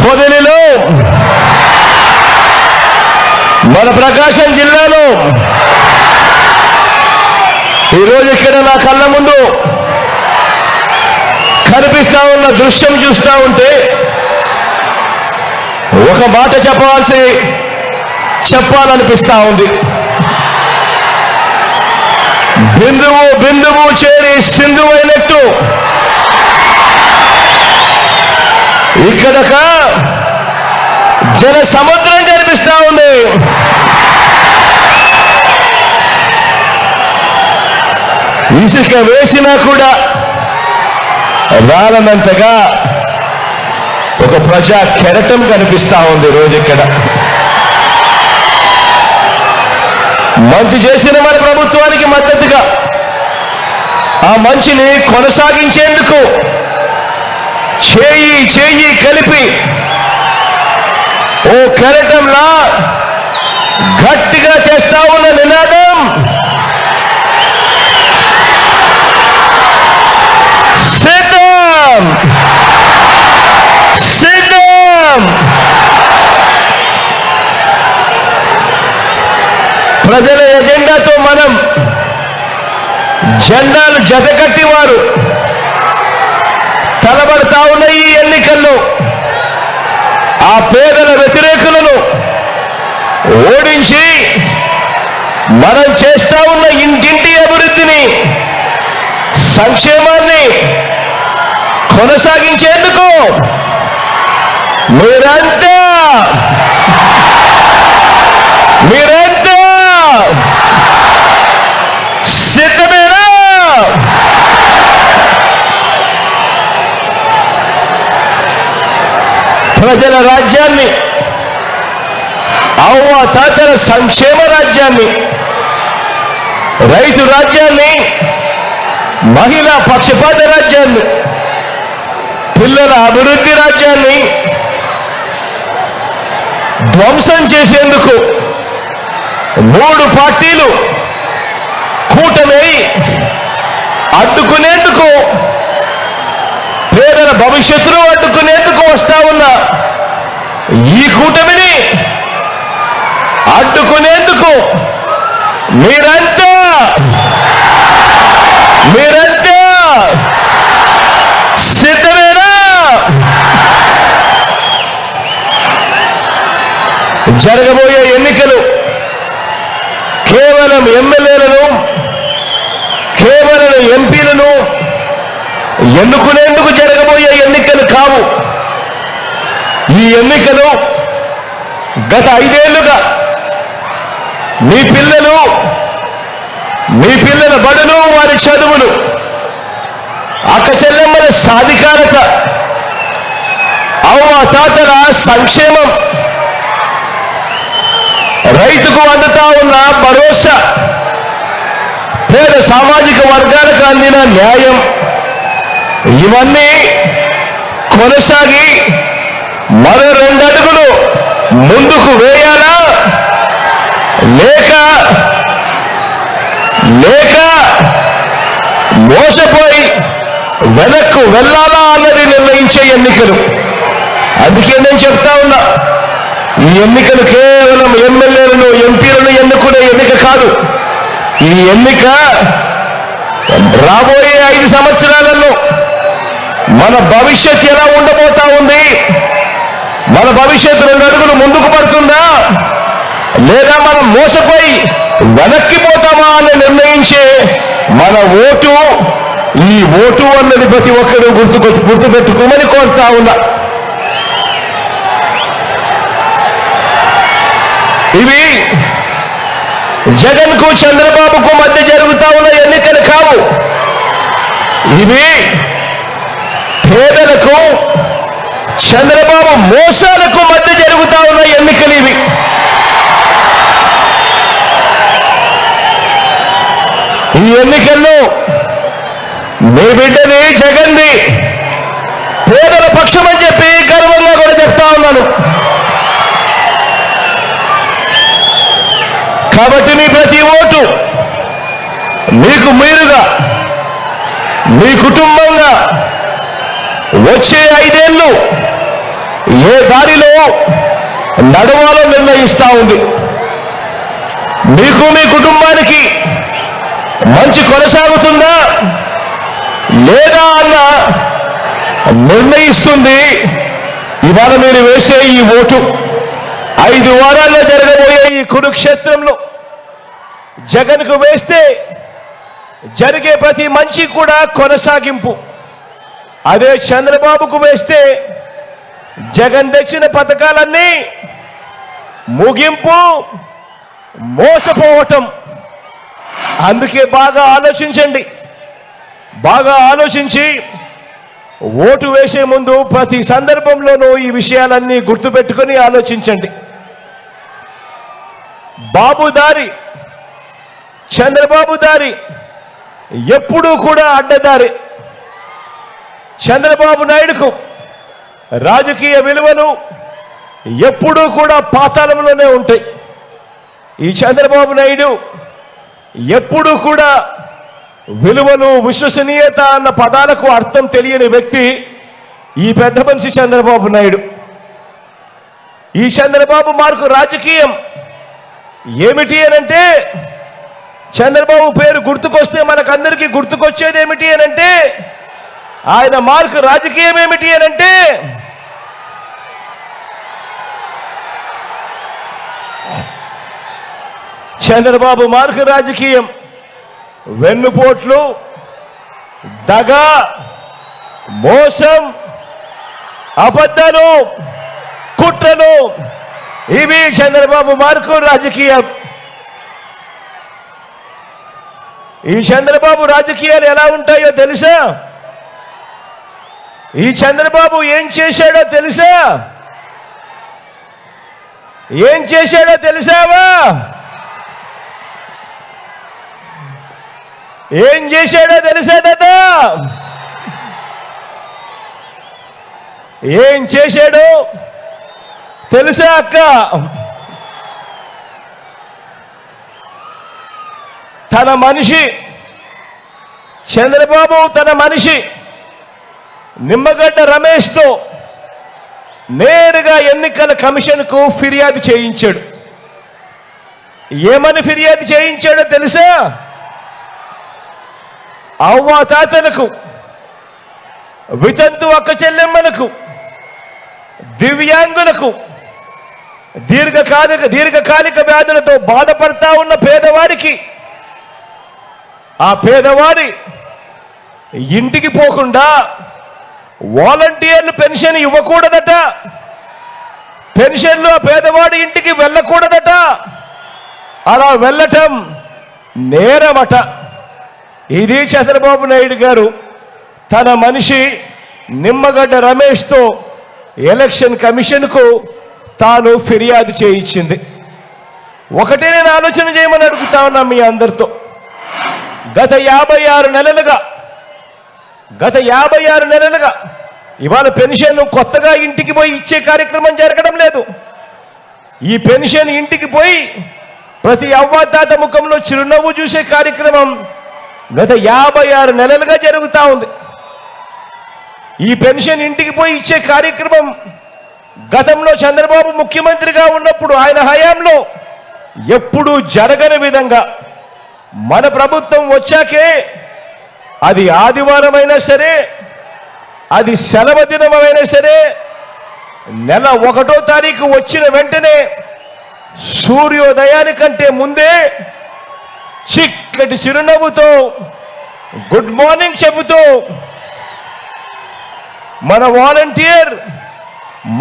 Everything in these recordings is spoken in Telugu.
పొదిలిలో, మన ప్రకాశం జిల్లాలో ఈరోజు ఇక్కడ నా కళ్ళ ముందు కనిపిస్తా ఉన్న దృశ్యం చూస్తూ ఉంటే ఒక మాట చెప్పాలనిపిస్తా ఉంది. బిందువు బిందువు చేరి సింధువు అయినట్టు ఇక్కడక జన సముద్రం కనిపిస్తా ఉంది. ఇసుక వేసినా కూడా రాలనంతగా ఒక ప్రజా కెరటం కనిపిస్తా ఉంది రోజు ఇక్కడ. మంచి చేసిన మన ప్రభుత్వానికి మద్దతుగా ఆ మంచిని కొనసాగించేందుకు చేయి కలిపి ఓ కెరటంలా గట్టిగా చేస్తా ఉన్న నినాదం సిద్ధం సిద్ధం. ప్రజల ఎజెండాతో మనం జెండాలు జతకట్టి వారు తలబడతా ఉన్న ఈ ఎన్నికల్లో ఆ పేదల వ్యతిరేకులను ఓడించి మనం చేస్తా ఉన్న ఇంటింటి అభివృద్ధిని, సంక్షేమాన్ని కొనసాగించేందుకు మీరంతా సిద్ధమేనా? ప్రజల రాజ్యాన్ని, అవ్వ తాతల సంక్షేమ రాజ్యాన్ని, రైతు రాజ్యాన్ని, మహిళా పక్షపాత రాజ్యాన్ని, పిల్లల అభివృద్ధి రాజ్యాన్ని ధ్వంసం చేసేందుకు 3 పార్టీలు కూటమి అడ్డుకునేందుకు, పేదల భవిష్యత్తును అడ్డుకునేందుకు వస్తా ఉన్న ఈ కూటమిని అడ్డుకునేందుకు మీరంతా సిద్ధమేనా? జరగబోయే ఎన్నికలు కేవలం ఎమ్మెల్యేలను, కేవలం ఎంపీలను ఎన్నుకునేందుకు జరగబోయే ఎన్నికలు కావు. ఈ ఎన్నికలు గత 5 ఏళ్లుగా మీ పిల్లల బడులు, వారి చదువులు, అక్క చెల్లెమ్మల సాధికారత, అవ్వ తాతల సంక్షేమం, రైతుకు అందుతా ఉన్న భరోసా, పేద సామాజిక వర్గాలకు అందిన న్యాయం, ఇవన్నీ కొనసాగి మరో 2 అడుగులు ముందుకు వేయాలా లేక మోసపోయి వెనక్కు వెళ్ళాలా అన్నది నిర్ణయించే ఎన్నికలు. అందుకే నేను చెప్తా ఉన్నా, ఈ ఎన్నికలు కేవలం ఎమ్మెల్యేలను, ఎంపీలను ఎన్నుకునే ఎన్నిక కాదు. ఈ ఎన్నిక రాబోయే 5 సంవత్సరాలలో మన భవిష్యత్ ఎలా ఉండబోతా ఉంది, మన భవిష్యత్తు 2 అడుగులు ముందుకు పడుతుందా లేదా మనం మోసపోయి వెనక్కిపోతామా అని నిర్ణయించే మన ఓటు. ఈ ఓటు అన్నది ప్రతి ఒక్కరూ గుర్తుపెట్టుకోమని కోరుతా ఉన్నా. ఇవి జగన్కు, చంద్రబాబుకు మధ్య జరుగుతా ఉన్న ఎన్నికలు కావు. ఇవి పేదలకు, చంద్రబాబు మోసాలకు మధ్య జరుగుతా ఉన్న ఎన్నికలు ఇవి. ఈ ఎన్నికల్లో మీ బిడ్డని, జగన్ని పేదల పక్షం అని చెప్పి గర్వంగా కూడా చెప్తా ఉన్నాను. కాబట్టి మీ ప్రతి ఓటు మీకు మీరుగా, మీ కుటుంబంగా వచ్చే 5 ఏళ్ళు ఏ దారిలో నడవాలో నిర్ణయిస్తా ఉంది. మీకు మీ కుటుంబానికి మంచి కొనసాగుతుందా లేదా అన్న నిర్ణయిస్తుంది ఇవాళ మీరు వేసే ఈ ఓటు. 5 వారాల్లో జరగబోయే ఈ కురుక్షేత్రంలో జగన్కు వేస్తే జరిగే ప్రతి మంచి కూడా కొనసాగింపు. అదే చంద్రబాబుకు వేస్తే జగన్ తెచ్చిన పథకాలన్నీ ముగింపు, మోసపోవటం. అందుకే బాగా ఆలోచించండి. బాగా ఆలోచించి ఓటు వేసే ముందు ప్రతి సందర్భంలోనూ ఈ విషయాలన్నీ గుర్తుపెట్టుకొని ఆలోచించండి. బాబు దారి, చంద్రబాబు దారి ఎప్పుడూ కూడా అడ్డదారి. చంద్రబాబు నాయుడుకు రాజకీయ విలువలు ఎప్పుడూ కూడా పాతాళంలోనే ఉంటాయి. ఈ చంద్రబాబు నాయుడు ఎప్పుడూ కూడా విలువలు, విశ్వసనీయత అన్న పదాలకు అర్థం తెలియని వ్యక్తి ఈ పెద్ద మనిషి చంద్రబాబు నాయుడు. ఈ చంద్రబాబు మార్కు రాజకీయం ఏమిటి అనంటే, చంద్రబాబు పేరు గుర్తుకొస్తే మనకందరికీ గుర్తుకొచ్చేది ఏమిటి అనంటే, ఆయన మార్కు రాజకీయం ఏమిటి అనంటే, చంద్రబాబు మార్కు రాజకీయం వెన్నుపోట్లు, దగ, మోసం, అబద్ధాలు, కుట్రలు, ఇవి చంద్రబాబు మార్కు రాజకీయం. ఈ చంద్రబాబు రాజకీయాలు ఎలా ఉంటాయో తెలుసా? ఈ చంద్రబాబు ఏం చేశాడో తెలుసా? ఏం చేశాడో తెలుసావా? ఏం చేశాడో తెలుసా దాదా? ఏం చేశాడో తెలుసా అక్క? తన మనిషి చంద్రబాబు, తన మనిషి నిమ్మగడ్డ రమేష్తో నేరుగా ఎన్నికల కమిషన్కు ఫిర్యాదు చేయించాడు. ఏమని ఫిర్యాదు చేయించాడో తెలుసా? అవ్వాతాతలకు, వితంతు అక్క చెల్లెమ్మలకు, దివ్యాంగులకు, దీర్ఘకాలిక వ్యాధులతో బాధపడతా ఉన్న పేదవాడికి, ఆ పేదవాడి ఇంటికి పోకుండా వాలంటీర్లు పెన్షన్ ఇవ్వకూడదట. పెన్షన్లు ఆ పేదవాడి ఇంటికి వెళ్ళకూడదట. అలా వెళ్ళటం నేరమట. ఇది చంద్రబాబు నాయుడు గారు తన మనిషి నిమ్మగడ్డ రమేష్తో ఎలక్షన్ కమిషన్కు తాను ఫిర్యాదు చేయించింది. ఒకటే నేను ఆలోచన చేయమని అడుగుతా ఉన్నా మీ అందరితో. గత 56 నెలలుగా ఇవాళ పెన్షన్ కొత్తగా ఇంటికి పోయి ఇచ్చే కార్యక్రమం జరగడం లేదు. ఈ పెన్షన్ ఇంటికి పోయి ప్రతి అవ్వాతాత ముఖంలో చిరునవ్వు చూసే కార్యక్రమం గత 56 నెలలుగా జరుగుతూ ఉంది. ఈ పెన్షన్ ఇంటికి పోయి ఇచ్చే కార్యక్రమం గతంలో చంద్రబాబు ముఖ్యమంత్రిగా ఉన్నప్పుడు ఆయన హయాంలో ఎప్పుడూ జరగని విధంగా మన ప్రభుత్వం వచ్చాకే, అది ఆదివారమైనా సరే, అది సెలవు దినమైనా సరే, నెల 1వ తారీఖు వచ్చిన వెంటనే సూర్యోదయానికంటే ముందే చిక్కటి చిరునవ్వుతో గుడ్ మార్నింగ్ చెబుతూ మన వాలంటీర్,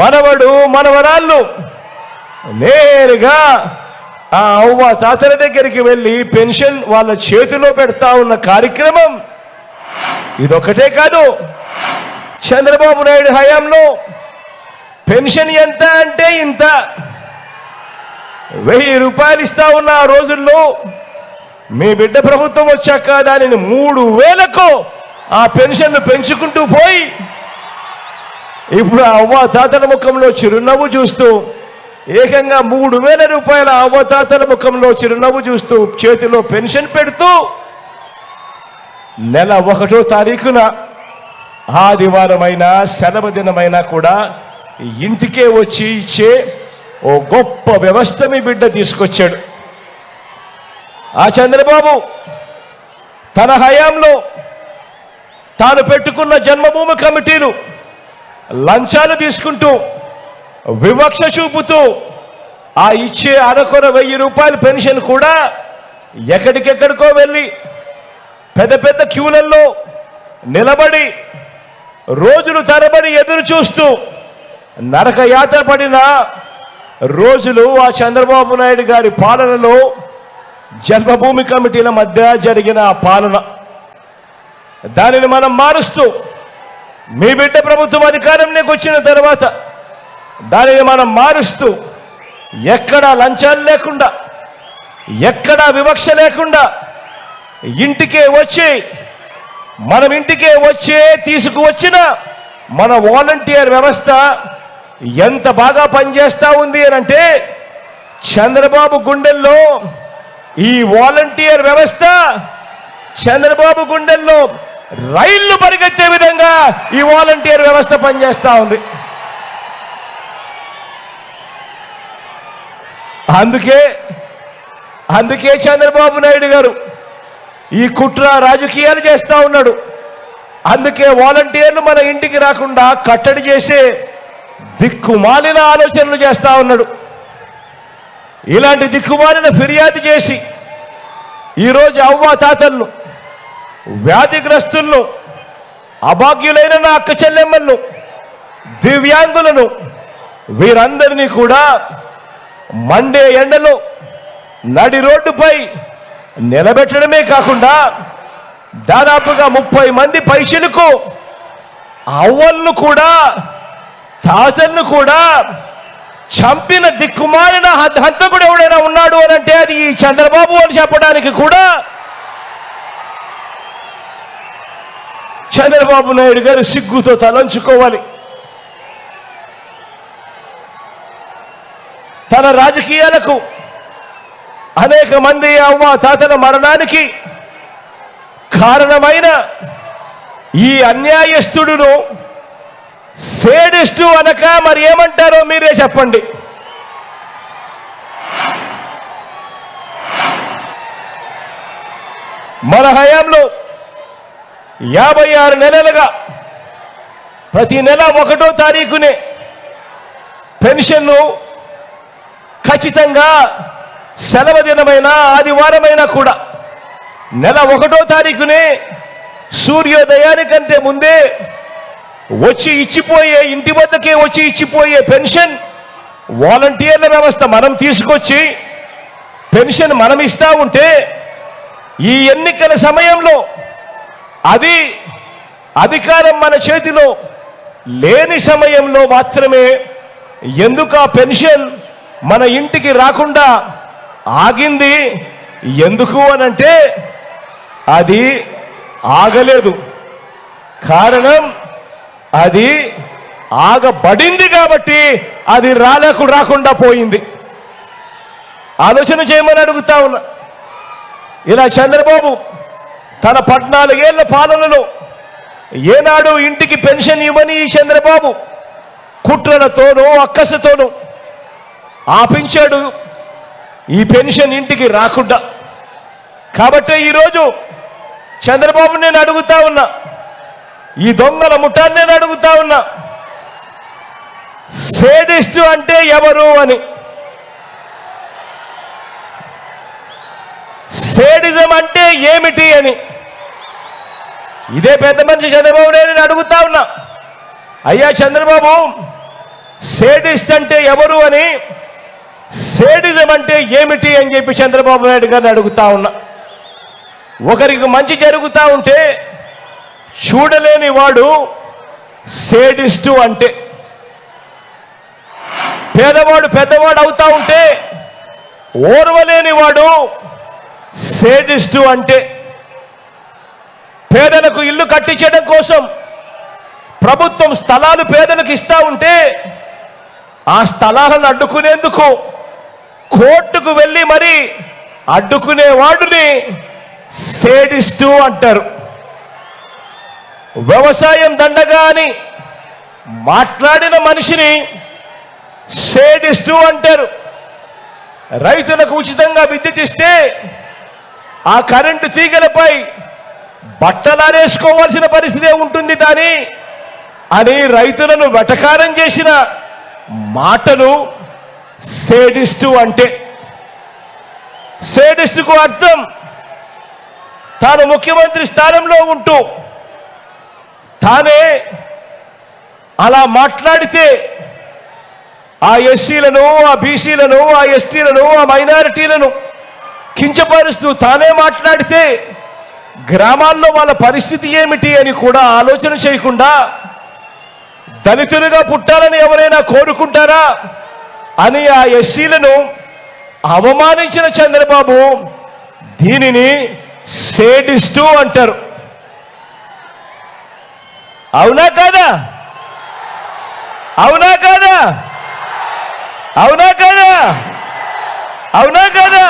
మనవడు, మనవరాళ్ళు నేరుగా ఆ అవ్వ తాతల దగ్గరికి వెళ్ళి పెన్షన్ వాళ్ళ చేతిలో పెడతా ఉన్న కార్యక్రమం ఇదొకటే కాదు. చంద్రబాబు నాయుడు హయాంలో పెన్షన్ ఎంత అంటే ఇంత, 1000 రూపాయలు ఇస్తా ఉన్న ఆ రోజుల్లో మీ బిడ్డ ప్రభుత్వం వచ్చాక దానిని 3000కు ఆ పెన్షన్ను పెంచుకుంటూ పోయి ఇప్పుడు అవ్వ తాతల ముఖంలో చిరునవ్వు చూస్తూ ఏకంగా 3000 రూపాయల అవ్వతాతల ముఖంలో చిరునవ్వు చూస్తూ చేతిలో పెన్షన్ పెడుతూ నెల 1వ తారీఖున ఆదివారమైనా సెలవు దినమైనా కూడా ఇంటికే వచ్చి ఇచ్చే ఓ గొప్ప వ్యవస్థ మీ బిడ్డ తీసుకొచ్చాడు. ఆ చంద్రబాబు తన హయాంలో తాను పెట్టుకున్న జన్మభూమి కమిటీలు లంచాలు తీసుకుంటూ వివక్ష చూపుతూ ఆ ఇచ్చే అరకొర 1000 రూపాయల పెన్షన్ కూడా ఎక్కడికెక్కడికో వెళ్ళి పెద్ద పెద్ద క్యూలల్లో నిలబడి రోజులు తరబడి ఎదురు చూస్తూ నరకయాత్ర పడిన రోజులు ఆ చంద్రబాబు నాయుడు గారి పాలనలో జన్మభూమి కమిటీల మధ్య జరిగిన ఆ పాలన. దానిని మనం మారుస్తూ మీ బిడ్డ ప్రభుత్వం అధికారంలోకి వచ్చిన తర్వాత దానిని మనం మారుస్తూ ఎక్కడా లంచాలు లేకుండా, ఎక్కడా వివక్ష లేకుండా ఇంటికే వచ్చి మనం ఇంటికే వచ్చే తీసుకువచ్చిన మన వాలంటీర్ వ్యవస్థ ఎంత బాగా పనిచేస్తూ ఉంది అని అంటే చంద్రబాబు గుండెల్లో ఈ వాలంటీర్ వ్యవస్థ చంద్రబాబు గుండెల్లో రైళ్లు పరిగెత్తే విధంగా ఈ వాలంటీర్ వ్యవస్థ పనిచేస్తూ ఉంది. అందుకే చంద్రబాబు నాయుడు గారు ఈ కుట్ర రాజకీయాలు చేస్తూ ఉన్నాడు. అందుకే వాలంటీర్లు మన ఇంటికి రాకుండా కట్టడి చేసే దిక్కుమాలిన ఆలోచనలు చేస్తూ ఉన్నాడు. ఇలాంటి దిక్కుమాలిన ఫిర్యాదు చేసి ఈరోజు అవ్వ తాతలను, వ్యాధిగ్రస్తులను, అభాగ్యులైన నా అక్క చెల్లెమ్మలను, దివ్యాంగులను వీరందరినీ కూడా మండే ఎండలో నడి రోడ్డుపై నిలబెట్టడమే కాకుండా దాదాపుగా 30 మంది పైసలకు అవ్వలను కూడా తాతలను కూడా చంపిన దిక్కుమాలిన హంతకుడు ఎవడైనా ఉన్నాడు అని అంటే అది ఈ చంద్రబాబు అని చెప్పడానికి కూడా చంద్రబాబు నాయుడు గారు సిగ్గుతో తలంచుకోవాలి. తన రాజకీయాలకు అనేక మంది అవ్వ తాతల మరణానికి కారణమైన ఈ అన్యాయస్తుడును సేడిస్టు అనక మరి ఏమంటారో మీరే చెప్పండి. మన హయాంలో 56 నెలలుగా ప్రతి నెల 1వ తారీఖునే పెన్షన్ను ఖచ్చితంగా సెలవు దినమైన ఆదివారమైనా కూడా నెల 1వ తారీఖునే సూర్యోదయానికంటే ముందే వచ్చి ఇచ్చిపోయే, ఇంటి వద్దకే వచ్చి ఇచ్చిపోయే పెన్షన్ వాలంటీర్ల వ్యవస్థ మనం తీసుకొచ్చి పెన్షన్ మనం ఇస్తా ఉంటే ఈ ఎన్నికల సమయంలో అది అధికారం మన చేతిలో లేని సమయంలో మాత్రమే ఎందుకు ఆ పెన్షన్ మన ఇంటికి రాకుండా ఆగింది? ఎందుకు అనంటే అది ఆగలేదు. కారణం అది ఆగబడింది కాబట్టి అది రాకుండా పోయింది. ఆలోచన చేయమని అడుగుతా ఉన్నా. ఇలా చంద్రబాబు తన 14 ఏళ్ల పాలనలో ఏనాడు ఇంటికి పెన్షన్ ఇవ్వని ఈ చంద్రబాబు కుట్రలతోనూ అక్కసతోనూ ఆపించాడు ఈ పెన్షన్ ఇంటికి రాకుండా. కాబట్టి ఈరోజు చంద్రబాబు నేను అడుగుతా ఉన్నా, ఈ దొంగల ముఠాన్ని నేను అడుగుతా ఉన్నా, సేడిస్టు అంటే ఎవరు అని, సేడిజం అంటే ఏమిటి అని ఇదే పెద్ద మనిషి చంద్రబాబు నేను అడుగుతా ఉన్నా. అయ్యా చంద్రబాబు, సేడిస్ట్ అంటే ఎవరు అని, సేడిజం అంటే ఏమిటి అని చెప్పి చంద్రబాబు నాయుడు గారిని అడుగుతా ఉన్నా. ఒకరికి మంచి జరుగుతూ ఉంటే చూడలేని వాడు సేడిస్టు అంటే, పేదవాడు పెద్దవాడు అవుతా ఉంటే ఓర్వలేని వాడు సేడిస్టు అంటే, పేదలకు ఇల్లు కట్టించడం కోసం ప్రభుత్వం స్థలాలు పేదలకు ఇస్తా ఉంటే ఆ స్థలాలను అడ్డుకునేందుకు కోర్టుకు వెళ్ళి మరి అడ్డుకునే వాడిని సేడిస్టు అంటారు. వ్యవసాయం దండగా అని మాట్లాడిన మనిషిని సేడిస్టు అంటారు. రైతులకు ఉచితంగా విద్యుత్ ఇస్తే ఆ కరెంటు తీగలపై బట్టలారేసుకోవాల్సిన పరిస్థితి ఉంటుంది కానీ అని రైతులను వెటకారం చేసిన మాటలు సేడిస్టు అంటే. సేడిస్టుకు అర్థం తాను ముఖ్యమంత్రి స్థానంలో ఉంటూ తానే అలా మాట్లాడితే ఆ ఎస్సీలను, ఆ బీసీలను, ఆ ఎస్టీలను, ఆ మైనారిటీలను కించపరుస్తూ తానే మాట్లాడితే గ్రామాల్లో వాళ్ళ పరిస్థితి ఏమిటి అని కూడా ఆలోచన చేయకుండా దళితులుగా పుట్టాలని ఎవరైనా కోరుకుంటారా అని ఆ ఎస్సీలను అవమానించిన చంద్రబాబు దీనిని సేడిస్టు అంటారు. అవునా కాదా? అవునా కాదా? అవునా కాదా? అవునా కాదా?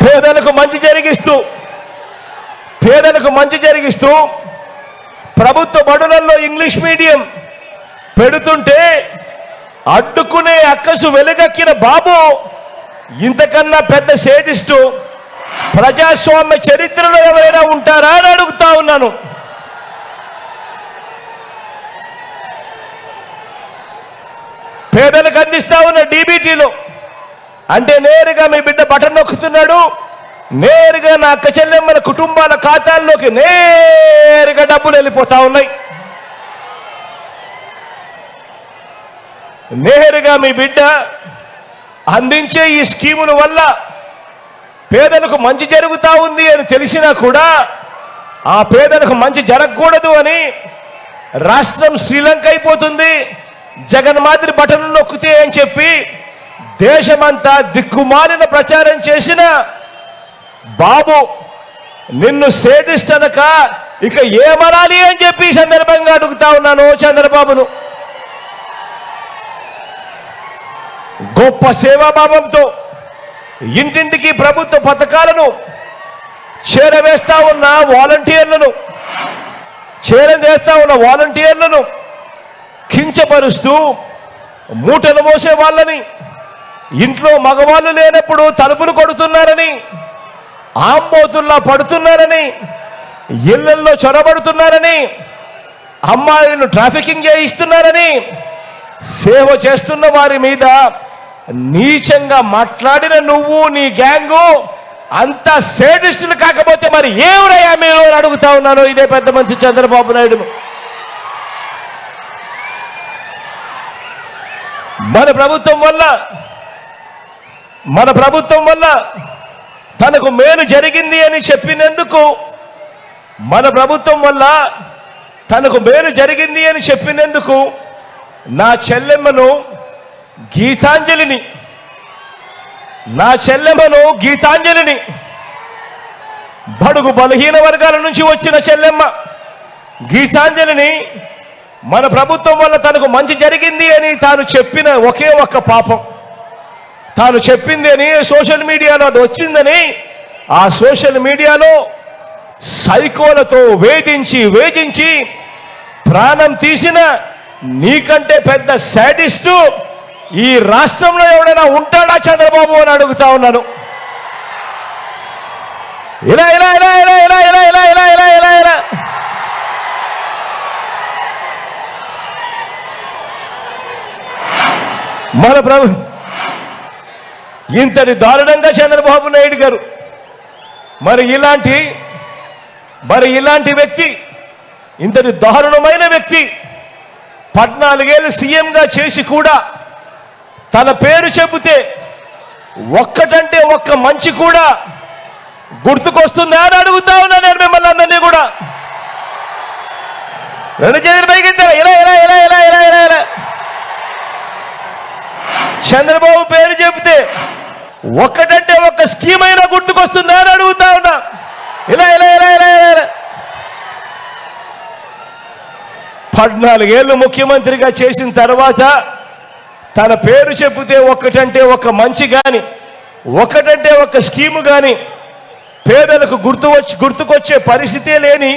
పేదలకు మంచి జరిగిస్తూ ప్రభుత్వ బడులలో ఇంగ్లీష్ మీడియం పెడుతుంటే అడ్డుకునే అక్కసు వెలుగక్కిన బాబు ఇంతకన్నా పెద్ద సేడిస్టు ప్రజాస్వామ్య చరిత్రలో ఎవరైనా ఉంటారా అని అడుగుతా ఉన్నాను. పేదలకు అందిస్తా ఉన్న డీబీటీలో అంటే నేరుగా మీ బిడ్డ బటన్ నొక్కుతున్నాడు, నేరుగా నా అక్క చెల్లెమ్మల కుటుంబాల ఖాతాల్లోకి నేరుగా డబ్బులు వెళ్ళిపోతా ఉన్నాయి. నేరుగా మీ బిడ్డ అందించే ఈ స్కీముల వల్ల పేదలకు మంచి జరుగుతా ఉంది అని తెలిసినా కూడా ఆ పేదలకు మంచి జరగకూడదు అని రాష్ట్రం శ్రీలంక అయిపోతుంది, జగన్ మాదిరి బటన్ నొక్కితే అని చెప్పి దేశమంతా దిక్కుమాలిన ప్రచారం చేసిన బాబు నిన్ను సేడిస్తనక ఇక ఏమనాలి అని చెప్పి సందర్భంగా అడుగుతా ఉన్నాను చంద్రబాబును. గొప్ప సేవాభావంతో ఇంటింటికి ప్రభుత్వ పథకాలను చేరవేస్తా ఉన్న వాలంటీర్లను కించపరుస్తూ మూటలు మోసే వాళ్ళని, ఇంట్లో మగవాళ్ళు లేనప్పుడు తలుపులు కొడుతున్నారని, ఆంబోతుల్లా పడుతున్నారని, ఇళ్లల్లో చొరబడుతున్నారని, అమ్మాయిలను ట్రాఫికింగ్ చేయిస్తున్నారని సేవ చేస్తున్న వారి మీద నీచంగా మాట్లాడిన నువ్వు నీ గ్యాంగు అంత సేడిస్టులు కాకపోతే మరి ఏమిరయ్యా మీరు అని అడుగుతా ఉన్నాను ఇదే పెద్ద మనిషి చంద్రబాబు నాయుడు. మన ప్రభుత్వం వల్ల తనకు మేలు జరిగింది అని చెప్పినందుకు నా చెల్లెమ్మను గీతాంజలిని బడుగు బలహీన వర్గాల నుంచి వచ్చిన చెల్లెమ్మ గీతాంజలిని మన ప్రభుత్వం వల్ల తనకు మంచి జరిగింది అని తాను చెప్పిన ఒకే ఒక్క పాపం, తాను చెప్పింది అని సోషల్ మీడియాలో అది వచ్చిందని ఆ సోషల్ మీడియాలో సైకోలతో వేధించి ప్రాణం తీసిన నీకంటే పెద్ద సాడిస్టు ఈ రాష్ట్రంలో ఎవడైనా ఉంటాడా చంద్రబాబు అని అడుగుతా ఉన్నాను. ఇలా ఇలా ఇలా ఇలా ఇలా ఇలా ఇలా ఇలా ఇలా ఇలా ఇలా మన ఇంతటి దారుణంగా చంద్రబాబు నాయుడు గారు మరి ఇలాంటి వ్యక్తి, ఇంతటి దారుణమైన వ్యక్తి 14 ఏళ్ళు సీఎంగా చేసి కూడా తన పేరు చెబితే ఒక్కటంటే ఒక్క మంచి కూడా గుర్తుకొస్తుందా అని అడుగుతా ఉన్నా నేను మిమ్మల్ని అందరినీ కూడా. రెండు చేతులు పైకెత్తారా? ఇలా ఇలా ఇలా ఇలా ఇలా ఇలా ఇలా చంద్రబాబు పేరు చెబితే ఒక్కటంటే ఒక్క స్కీమ్ అయినా గుర్తుకొస్తుందా అని అడుగుతా ఉన్నా. ఇలా ఇలా ఇలా ఇలా ఇలా 14 ఏళ్ళు ముఖ్యమంత్రిగా చేసిన తర్వాత తన పేరు చెబితే ఒక్కటంటే ఒక మంచి కానీ, ఒకటంటే ఒక స్కీము కానీ పేదలకు గుర్తుకొచ్చే పరిస్థితే లేని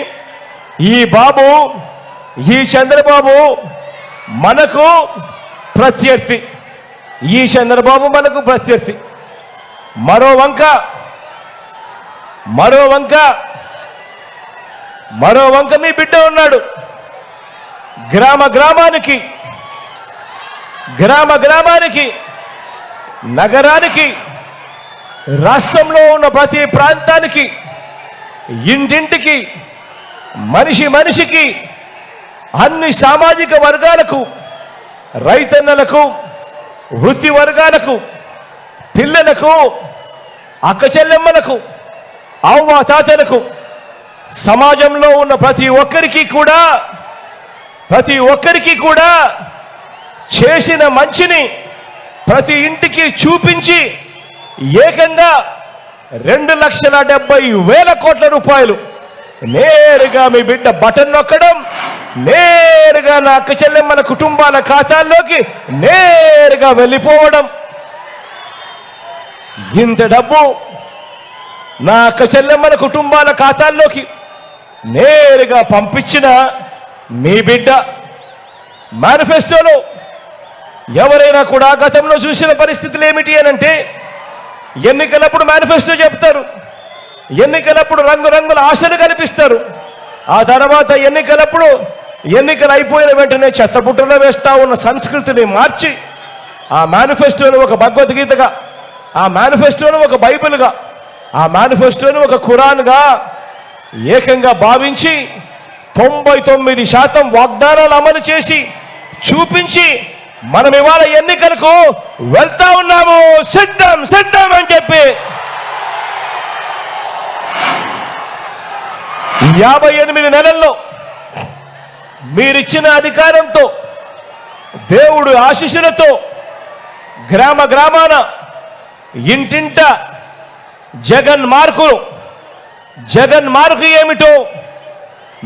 ఈ బాబు, ఈ చంద్రబాబు మనకు ప్రత్యర్థి. ఈ చంద్రబాబు మనకు ప్రత్యర్థి. మరో వంక మీ బిడ్డ ఉన్నాడు. గ్రామానికి, నగరానికి, రాష్ట్రంలో ఉన్న ప్రతి ప్రాంతానికి, ఇంటింటికి, మనిషికి, అన్ని సామాజిక వర్గాలకు, రైతన్నలకు, వృత్తి వర్గాలకు, పిల్లలకు, అక్క చెల్లెమ్మలకు, అవ్వ తాతలకు, సమాజంలో ఉన్న ప్రతి ఒక్కరికి కూడా చేసిన మంచిని ప్రతి ఇంటికి చూపించి ఏకంగా 2,70,000 కోట్ల రూపాయలు నేరుగా మీ బిడ్డ బటన్ నొక్కడం, నేరుగా నా అక్క చెల్లెమ్మల కుటుంబాల ఖాతాల్లోకి నేరుగా వెళ్ళిపోవడం. ఇంత డబ్బు నా అక్క చెల్లెమ్మల కుటుంబాల ఖాతాల్లోకి నేరుగా పంపించిన మీ బిడ్డ మేనిఫెస్టోలో ఎవరైనా కూడా గతంలో చూసిన పరిస్థితులు ఏమిటి అనంటే, ఎన్నికలప్పుడు మేనిఫెస్టో చెప్తారు, ఎన్నికలప్పుడు రంగురంగుల ఆశలు కనిపిస్తారు. ఆ తర్వాత ఎన్నికలు అయిపోయిన వెంటనే చెత్తపుట్టలో వేస్తా ఉన్న సంస్కృతిని మార్చి ఆ మేనిఫెస్టోను ఒక భగవద్గీతగా, ఆ మేనిఫెస్టోను ఒక బైబిల్గా, ఆ మేనిఫెస్టోను ఒక ఖురాన్గా ఏకంగా భావించి 99% వాగ్దానాలు అమలు చేసి చూపించి మనం ఇవాళ ఎన్నికలకు వెళ్తా ఉన్నాము. సిద్ధం అని చెప్పి 58 నెలల్లో మీరిచ్చిన అధికారంతో, దేవుడు ఆశీస్సులతో గ్రామాన ఇంటింట జగన్ మార్కు ఏమిటో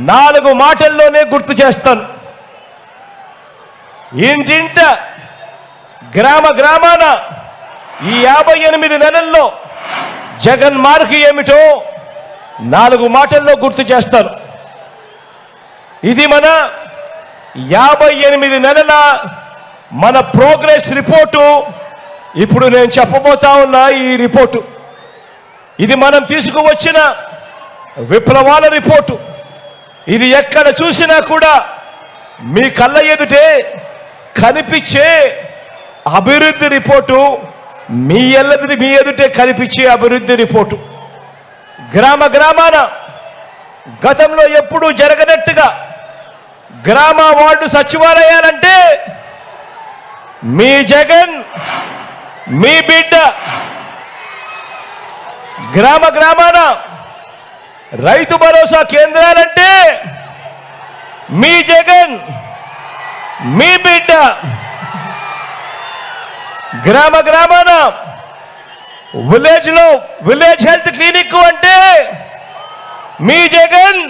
4 మాటల్లోనే గుర్తు చేస్తాను. ఇంటింట గ్రామాన ఈ 58 నెలల్లో జగన్ మార్కు ఏమిటో 4 మాటల్లో గుర్తు చేస్తాను. ఇది మన 58 నెలల మన ప్రోగ్రెస్ రిపోర్టు. ఇప్పుడు నేను చెప్పబోతా ఉన్న ఈ రిపోర్టు, ఇది మనం తీసుకువచ్చిన విప్లవాల రిపోర్టు. ఇది ఎక్కడ చూసినా కూడా మీ కళ్ళ ఎదుటే కనిపించే అభివృద్ధి రిపోర్టు, మీ ఎదుటే కనిపించే అభివృద్ధి రిపోర్టు. గ్రామాన గతంలో ఎప్పుడూ జరగనట్టుగా గ్రామ వార్డు సచివాలయాలంటే మీ జగన్, మీ బిడ్డ. గ్రామాన రైతు భరోసా కేంద్రాలంటే మీ జగన్, మీ బిడ్డ. గ్రామాన విలేజ్ హెల్త్ క్లినిక్ అంటే మీ జగన్,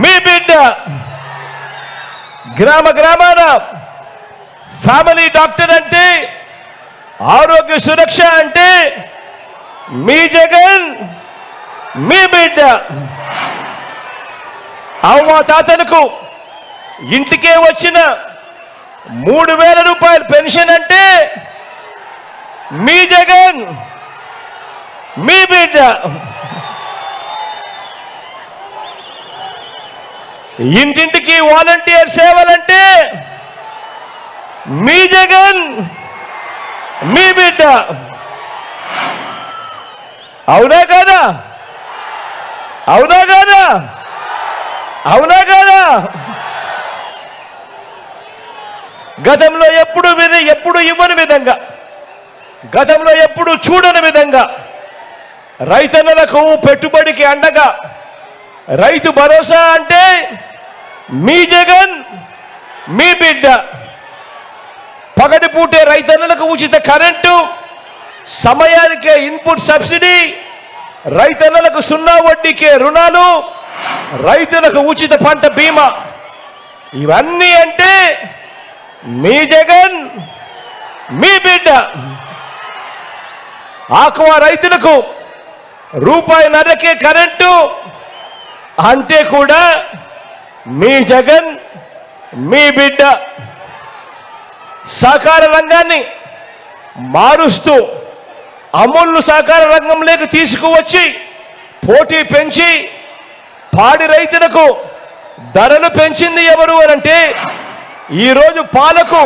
మీ బిడ్డ. గ్రామాన ఫ్యామిలీ డాక్టర్ అంటే, ఆరోగ్య సురక్ష అంటే మీ జగన్, మీ బిడ్డ. అవ్వ తాతలకు ఇంటికే వచ్చిన 3,000 రూపాయల పెన్షన్ అంటే మీ జగన్, మీ బిడ్డ. ఇంటింటికి వాలంటీర్ సేవలంటే మీ జగన్, మీ బిడ్డ. అవునా కాదా? గతంలో ఎప్పుడు ఇవ్వని విధంగా, గతంలో ఎప్పుడు చూడని విధంగా రైతన్నలకు పెట్టుబడికి అండగా రైతు భరోసా అంటే మీ జగన్, మీ బిడ్డ. పగటిపూటే రైతన్నలకు ఉచిత కరెంటు, సమయానికే ఇన్పుట్ సబ్సిడీ, రైతన్నలకు 0 వడ్డీకే రుణాలు, రైతులకు ఉచిత పంట బీమా. ఇవన్నీ అంటే మీ జగన్ మీ బిడ్డ. ఆక్వా రైతులకు ₹1.5కే కరెంటు అంటే కూడా మీ జగన్ మీ బిడ్డ. సహకార రంగాన్ని మారుస్తూ అమూల్ను సహకార రంగంలోకి తీసుకువచ్చి పోటీ పెంచి పాడి రైతులకు ధరలు పెంచింది ఎవరు అనంటే, ఈరోజు పాలకు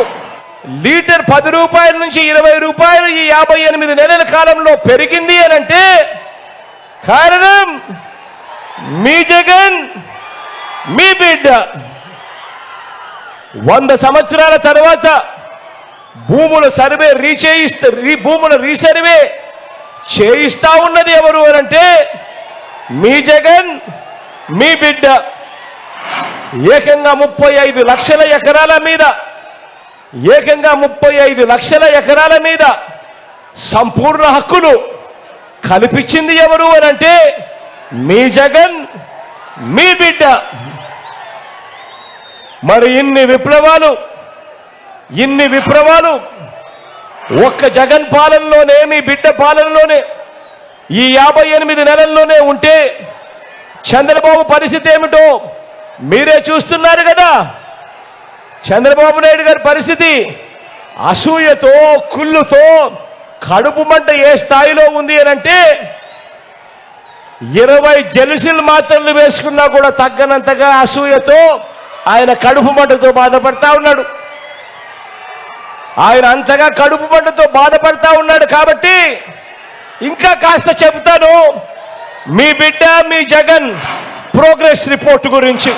లీటర్ ₹10 నుంచి ₹20 ఈ 58 నెలల కాలంలో పెరిగింది అనంటే కారణం మీ జగన్ మీ బిడ్డ. 100 సంవత్సరాల తర్వాత భూముల రీసర్వే చేయిస్తా ఉన్నది ఎవరు అనంటే మీ జగన్ మీ బిడ్డ. ఏకంగా 35 లక్షల ఎకరాల మీద సంపూర్ణ హక్కులు కల్పించింది ఎవరు అనంటే మీ జగన్ మీ బిడ్డ. మరి ఇన్ని విప్లవాలు ఒక్క జగన్ పాలనలోనే, మీ బిడ్డ పాలనలోనే, ఈ 58 నెలల్లోనే ఉంటే చంద్రబాబు పరిస్థితి ఏమిటో మీరే చూస్తున్నారు కదా. చంద్రబాబు నాయుడు గారి పరిస్థితి అసూయతో, కుళ్ళుతో కడుపు మంట ఏ స్థాయిలో ఉంది అనంటే 20 జెలుసులు మాత్రలు వేసుకున్నా కూడా తగ్గనంతగా అసూయతో ఆయన కడుపు మంటతో బాధపడతా ఉన్నాడు. ఆయన అంతగా కడుపు మంటతో బాధపడతా ఉన్నాడు. కాబట్టి ఇంకా కాస్త చెబుతాను మీ బిడ్డ మీ జగన్ ప్రోగ్రెస్ రిపోర్ట్ గురించి.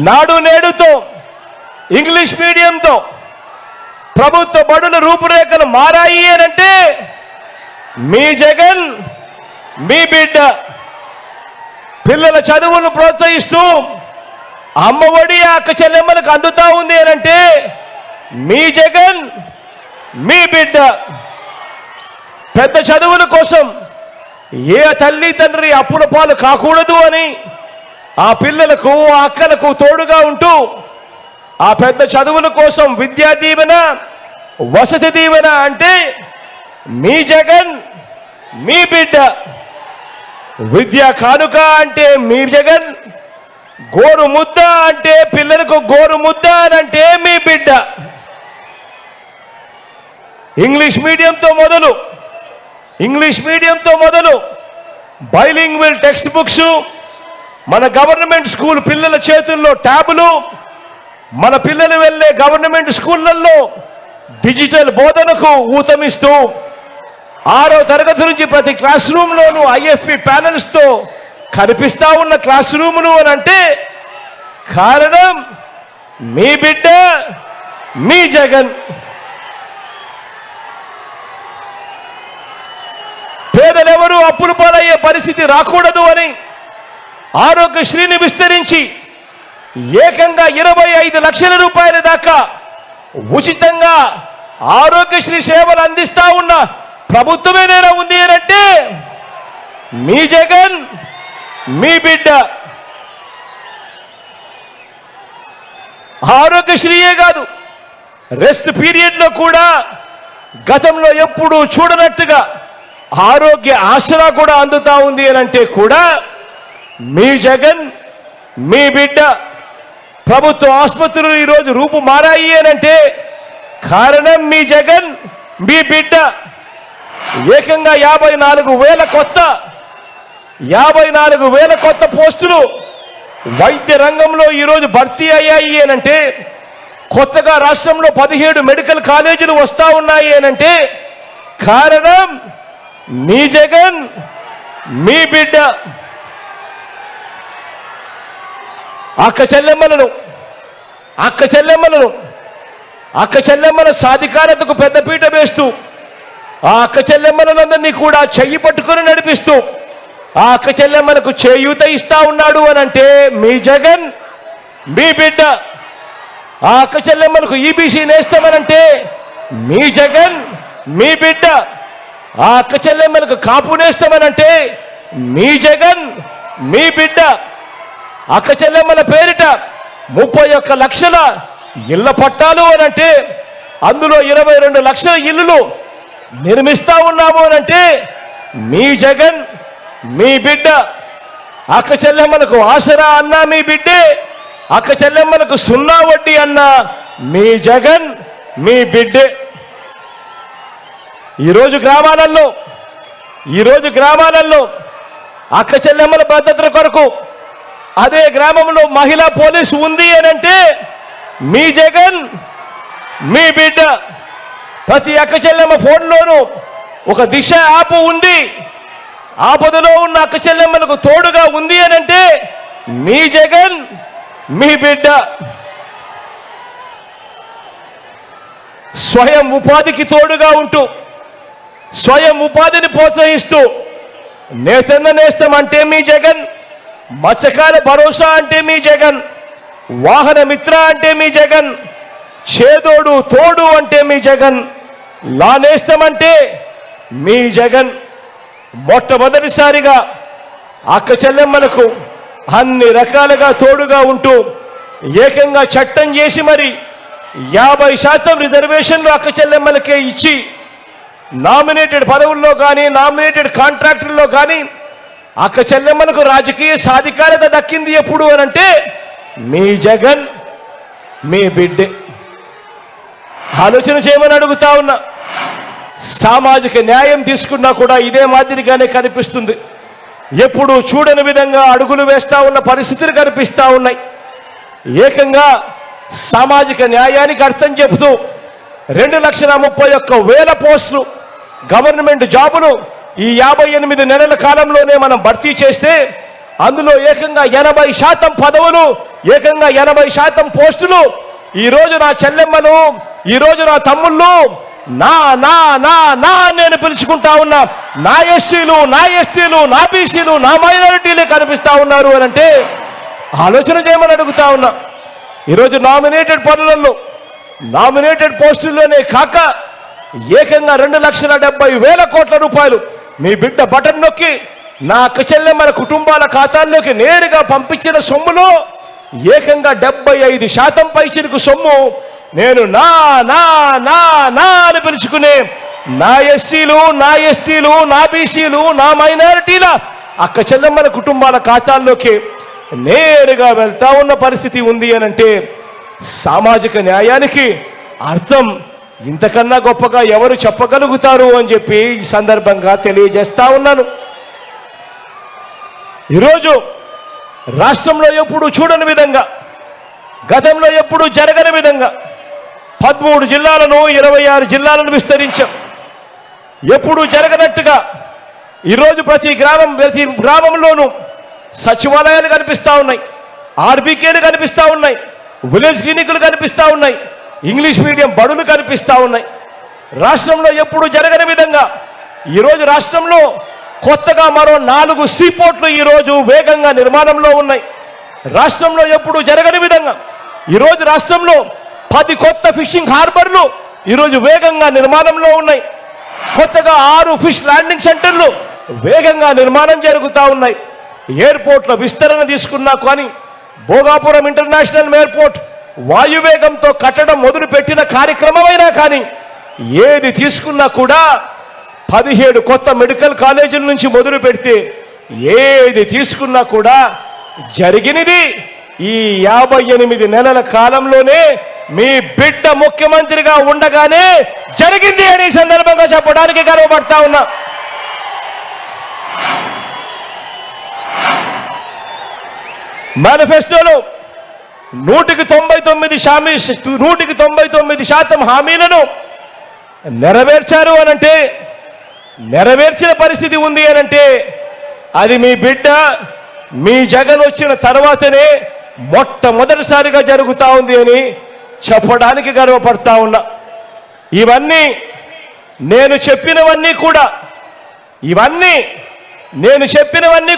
నాడు నేడుతో, ఇంగ్లీష్ మీడియంతో ప్రభుత్వ బడుల రూపురేఖలు మారాయి అనంటే మీ జగన్ మీ బిడ్డ. పిల్లల చదువులను ప్రోత్సహిస్తూ అమ్మఒడి అక్క చెల్లెమ్మలకు అందుతా ఉంది అనంటే మీ జగన్ మీ బిడ్డ. పెద్ద చదువుల కోసం ఏ తల్లి తండ్రి అప్పుల పాలు కాకూడదు అని ఆ పిల్లలకు, ఆ అక్కలకు తోడుగా ఉంటూ ఆ పెద్ద చదువుల కోసం విద్యా దీవెన, వసతి దీవెన అంటే మీ జగన్ మీ బిడ్డ. విద్యా కానుక అంటే మీ జగన్, గోరు ముద్ద అంటే పిల్లలకు గోరు ముద్ద అని అంటే మీ బిడ్డ. ఇంగ్లీష్ మీడియంతో మొదలు బైలింగ్వల్ టెక్స్ట్ బుక్స్, మన గవర్నమెంట్ స్కూల్ పిల్లల చేతుల్లో ట్యాబులు, మన పిల్లలు వెళ్ళే గవర్నమెంట్ స్కూళ్ళల్లో డిజిటల్ బోధనకు ఊతమిస్తూ 6వ తరగతి నుంచి ప్రతి క్లాస్ రూమ్లోనూ IFP ప్యానల్స్తో కనిపిస్తా ఉన్న క్లాస్ రూములు అని అంటే కారణం మీ బిడ్డ మీ జగన్. పేదలెవరూ అప్పుల పాలయ్యే పరిస్థితి రాకూడదు అని ఆరోగ్యశ్రీని విస్తరించి ఏకంగా 25 లక్షల రూపాయల దాకా ఉచితంగా ఆరోగ్యశ్రీ సేవలు అందిస్తా ఉన్న ప్రభుత్వమేనైనా ఉంది అంటే మీ జగన్ మీ బిడ్డ. ఆరోగ్యశ్రీయే కాదు, రెస్ట్ పీరియడ్లో కూడా గతంలో ఎప్పుడూ చూడనట్టుగా ఆరోగ్య ఆసరా కూడా అందుతా ఉంది అనంటే కూడా మీ జగన్ మీ బిడ్డ. ప్రభుత్వ ఆసుపత్రులు ఈరోజు రూపు మారాయి అనంటే కారణం మీ జగన్ మీ బిడ్డ. ఏకంగా 54,000 కొత్త పోస్టులు వైద్య రంగంలో ఈరోజు భర్తీ అయ్యాయి అనంటే, కొత్తగా రాష్ట్రంలో 17 మెడికల్ కాలేజీలు వస్తా ఉన్నాయి అనంటే కారణం మీ జగన్ మీ బిడ్డ. అక్క చెల్లెమ్మల సాధికారతకు పెద్దపీట వేస్తూ ఆ అక్క చెల్లెమ్మలందరినీ కూడా చెయ్యి పట్టుకొని నడిపిస్తూ ఆ అక్క చెల్లెమ్మలకు చేయూత ఇస్తా ఉన్నాడు అనంటే మీ జగన్ మీ బిడ్డ. ఆ అక్క చెల్లెమ్మలకు EBC నేస్తామనంటే మీ జగన్ మీ బిడ్డ. ఆ అక్క చెల్లెమ్మలకు కాపు నేస్తామనంటే మీ జగన్ మీ బిడ్డ. అక్క చెల్లెమ్మల పేరిట 31 లక్షల ఇళ్ల పట్టాలు అనంటే అందులో 22 లక్షల ఇల్లులు నిర్మిస్తా ఉన్నాము అనంటే మీ జగన్ మీ బిడ్డ. అక్క చెల్లెమ్మలకు ఆసరా అన్నా మీ బిడ్డే, అక్క చెల్లెమ్మలకు 0 వడ్డీ అన్నా మీ జగన్ మీ బిడ్డే. ఈరోజు గ్రామాలలో అక్క చెల్లెమ్మల భద్రత కొరకు అదే గ్రామంలో మహిళా పోలీసు ఉంది అనంటే మీ జగన్ మీ బిడ్డ. ప్రతి అక్క చెల్లెమ్మ ఫోన్లోనూ ఒక దిశ యాప్ ఉంది, ఆపదలో ఉన్న అక్క చెల్లెమ్మలకు తోడుగా ఉంది అనంటే మీ జగన్ మీ బిడ్డ. స్వయం ఉపాధికి తోడుగా ఉంటూ స్వయం ఉపాధిని ప్రోత్సహిస్తూ నేతన్న నేస్తం అంటే మీ జగన్, మత్స్యకార భరోసా అంటే మీ జగన్, వాహన మిత్ర అంటే మీ జగన్, చేదోడు తోడు అంటే మీ జగన్, లా నేస్తం అంటే మీ జగన్. మొట్టమొదటిసారిగా అక్క చెల్లెమ్మలకు అన్ని రకాలుగా తోడుగా ఉంటూ ఏకంగా చట్టం చేసి మరి 50% రిజర్వేషన్లు అక్క చెల్లెమ్మలకే ఇచ్చి నామినేటెడ్ పదవుల్లో కానీ నామినేటెడ్ కాంట్రాక్టుల్లో కానీ అక్క చెల్లెమ్మలకు రాజకీయ సాధికారత దక్కింది ఎప్పుడు అనంటే మీ జగన్ మీ బిడ్డే. ఆలోచన చేయమని అడుగుతా ఉన్నా. సామాజిక న్యాయం తీసుకున్నా కూడా ఇదే మాదిరిగానే కనిపిస్తుంది. ఎప్పుడు చూడని విధంగా అడుగులు వేస్తా ఉన్న పరిస్థితులు కనిపిస్తా ఉన్నాయి. ఏకంగా సామాజిక న్యాయానికి అర్థం చెబుతూ 2,31,000 పోస్టులు గవర్నమెంట్ జాబులు ఈ 58 నెలల కాలంలోనే మనం భర్తీ చేస్తే అందులో ఏకంగా 80% పదవులు, ఏకంగా 80% పోస్టులు ఈరోజు నా చెల్లెమ్మలు, ఈరోజు నా తమ్ముళ్ళు నా నా నా నా నేను పిలుచుకుంటా ఉన్నా నా ఎస్సీలు, నా ఎస్టీలు, నా బీసీలు, నా మైనారిటీలే కనిపిస్తా ఉన్నారు అని అంటే ఆలోచన చేయమని అడుగుతా ఉన్నా. ఈరోజు నామినేటెడ్ పనులలో నామినేటెడ్ పోస్టుల్లోనే కాక ఏకంగా 2,70,000 కోట్ల రూపాయలు మీ బిడ్డ బటన్ నొక్కి నా అక్క చెల్లెమ్మల కుటుంబాల ఖాతాల్లోకి నేరుగా పంపించిన సొమ్ములో ఏకంగా 75% పైచిలకు సొమ్ము నేను నా నా నా నా అని పిలుచుకునే నా ఎస్సీలు, నా ఎస్టీలు, నా బీసీలు, నా మైనారిటీల అక్క చెల్లెమ్మల కుటుంబాల ఖాతాల్లోకి నేరుగా వెళ్తా ఉన్న పరిస్థితి ఉంది అనంటే సామాజిక న్యాయానికి అర్థం ఇంతకన్నా గొప్పగా ఎవరు చెప్పగలుగుతారు అని చెప్పి ఈ సందర్భంగా తెలియజేస్తా ఉన్నాను. ఈరోజు రాష్ట్రంలో ఎప్పుడు చూడని విధంగా, గతంలో ఎప్పుడు జరగని విధంగా 13 జిల్లాలను 26 జిల్లాలను విస్తరించాం. ఎప్పుడు జరగనట్టుగా ఈరోజు ప్రతి గ్రామంలోనూ సచివాలయాలు కనిపిస్తూ ఉన్నాయి, ఆర్బీకేలు కనిపిస్తూ ఉన్నాయి, విలేజ్ క్లినిక్లు కనిపిస్తూ ఉన్నాయి, ఇంగ్లీష్ మీడియం బడులు కనిపిస్తూ ఉన్నాయి. రాష్ట్రంలో ఎప్పుడు జరగని విధంగా ఈరోజు రాష్ట్రంలో కొత్తగా మరో 4 సీపోర్ట్లు ఈరోజు వేగంగా నిర్మాణంలో ఉన్నాయి. రాష్ట్రంలో ఎప్పుడు జరగని విధంగా ఈరోజు రాష్ట్రంలో 10 కొత్త ఫిషింగ్ హార్బర్లు ఈరోజు వేగంగా నిర్మాణంలో ఉన్నాయి. కొత్తగా 6 ఫిష్ ల్యాండింగ్ సెంటర్లు వేగంగా నిర్మాణం జరుగుతూ ఉన్నాయి. ఎయిర్పోర్ట్ల విస్తరణ తీసుకున్నా కానీ భోగాపురం ఇంటర్నేషనల్ ఎయిర్పోర్ట్ వాయువేగంతో కట్టడం మొదలుపెట్టిన కార్యక్రమమైనా కానీ ఏది తీసుకున్నా కూడా 17 కొత్త మెడికల్ కాలేజీల నుంచి మొదలు పెడితే ఏది తీసుకున్నా కూడా జరిగినది ఈ 58 నెలల కాలంలోనే మీ బిడ్డ ముఖ్యమంత్రిగా ఉండగానే జరిగింది అని సందర్భంగా చెప్పడానికి గర్వపడతా ఉన్నా. మేనిఫెస్టోలో 199% హామీలను నెరవేర్చారు అనంటే, నెరవేర్చిన పరిస్థితి ఉంది అనంటే అది మీ బిడ్డ మీ జగన్ వచ్చిన తర్వాతనే మొట్టమొదటిసారిగా జరుగుతూ ఉంది అని చెప్పడానికి గర్వపడతా ఉన్నా. ఇవన్నీ నేను చెప్పినవన్నీ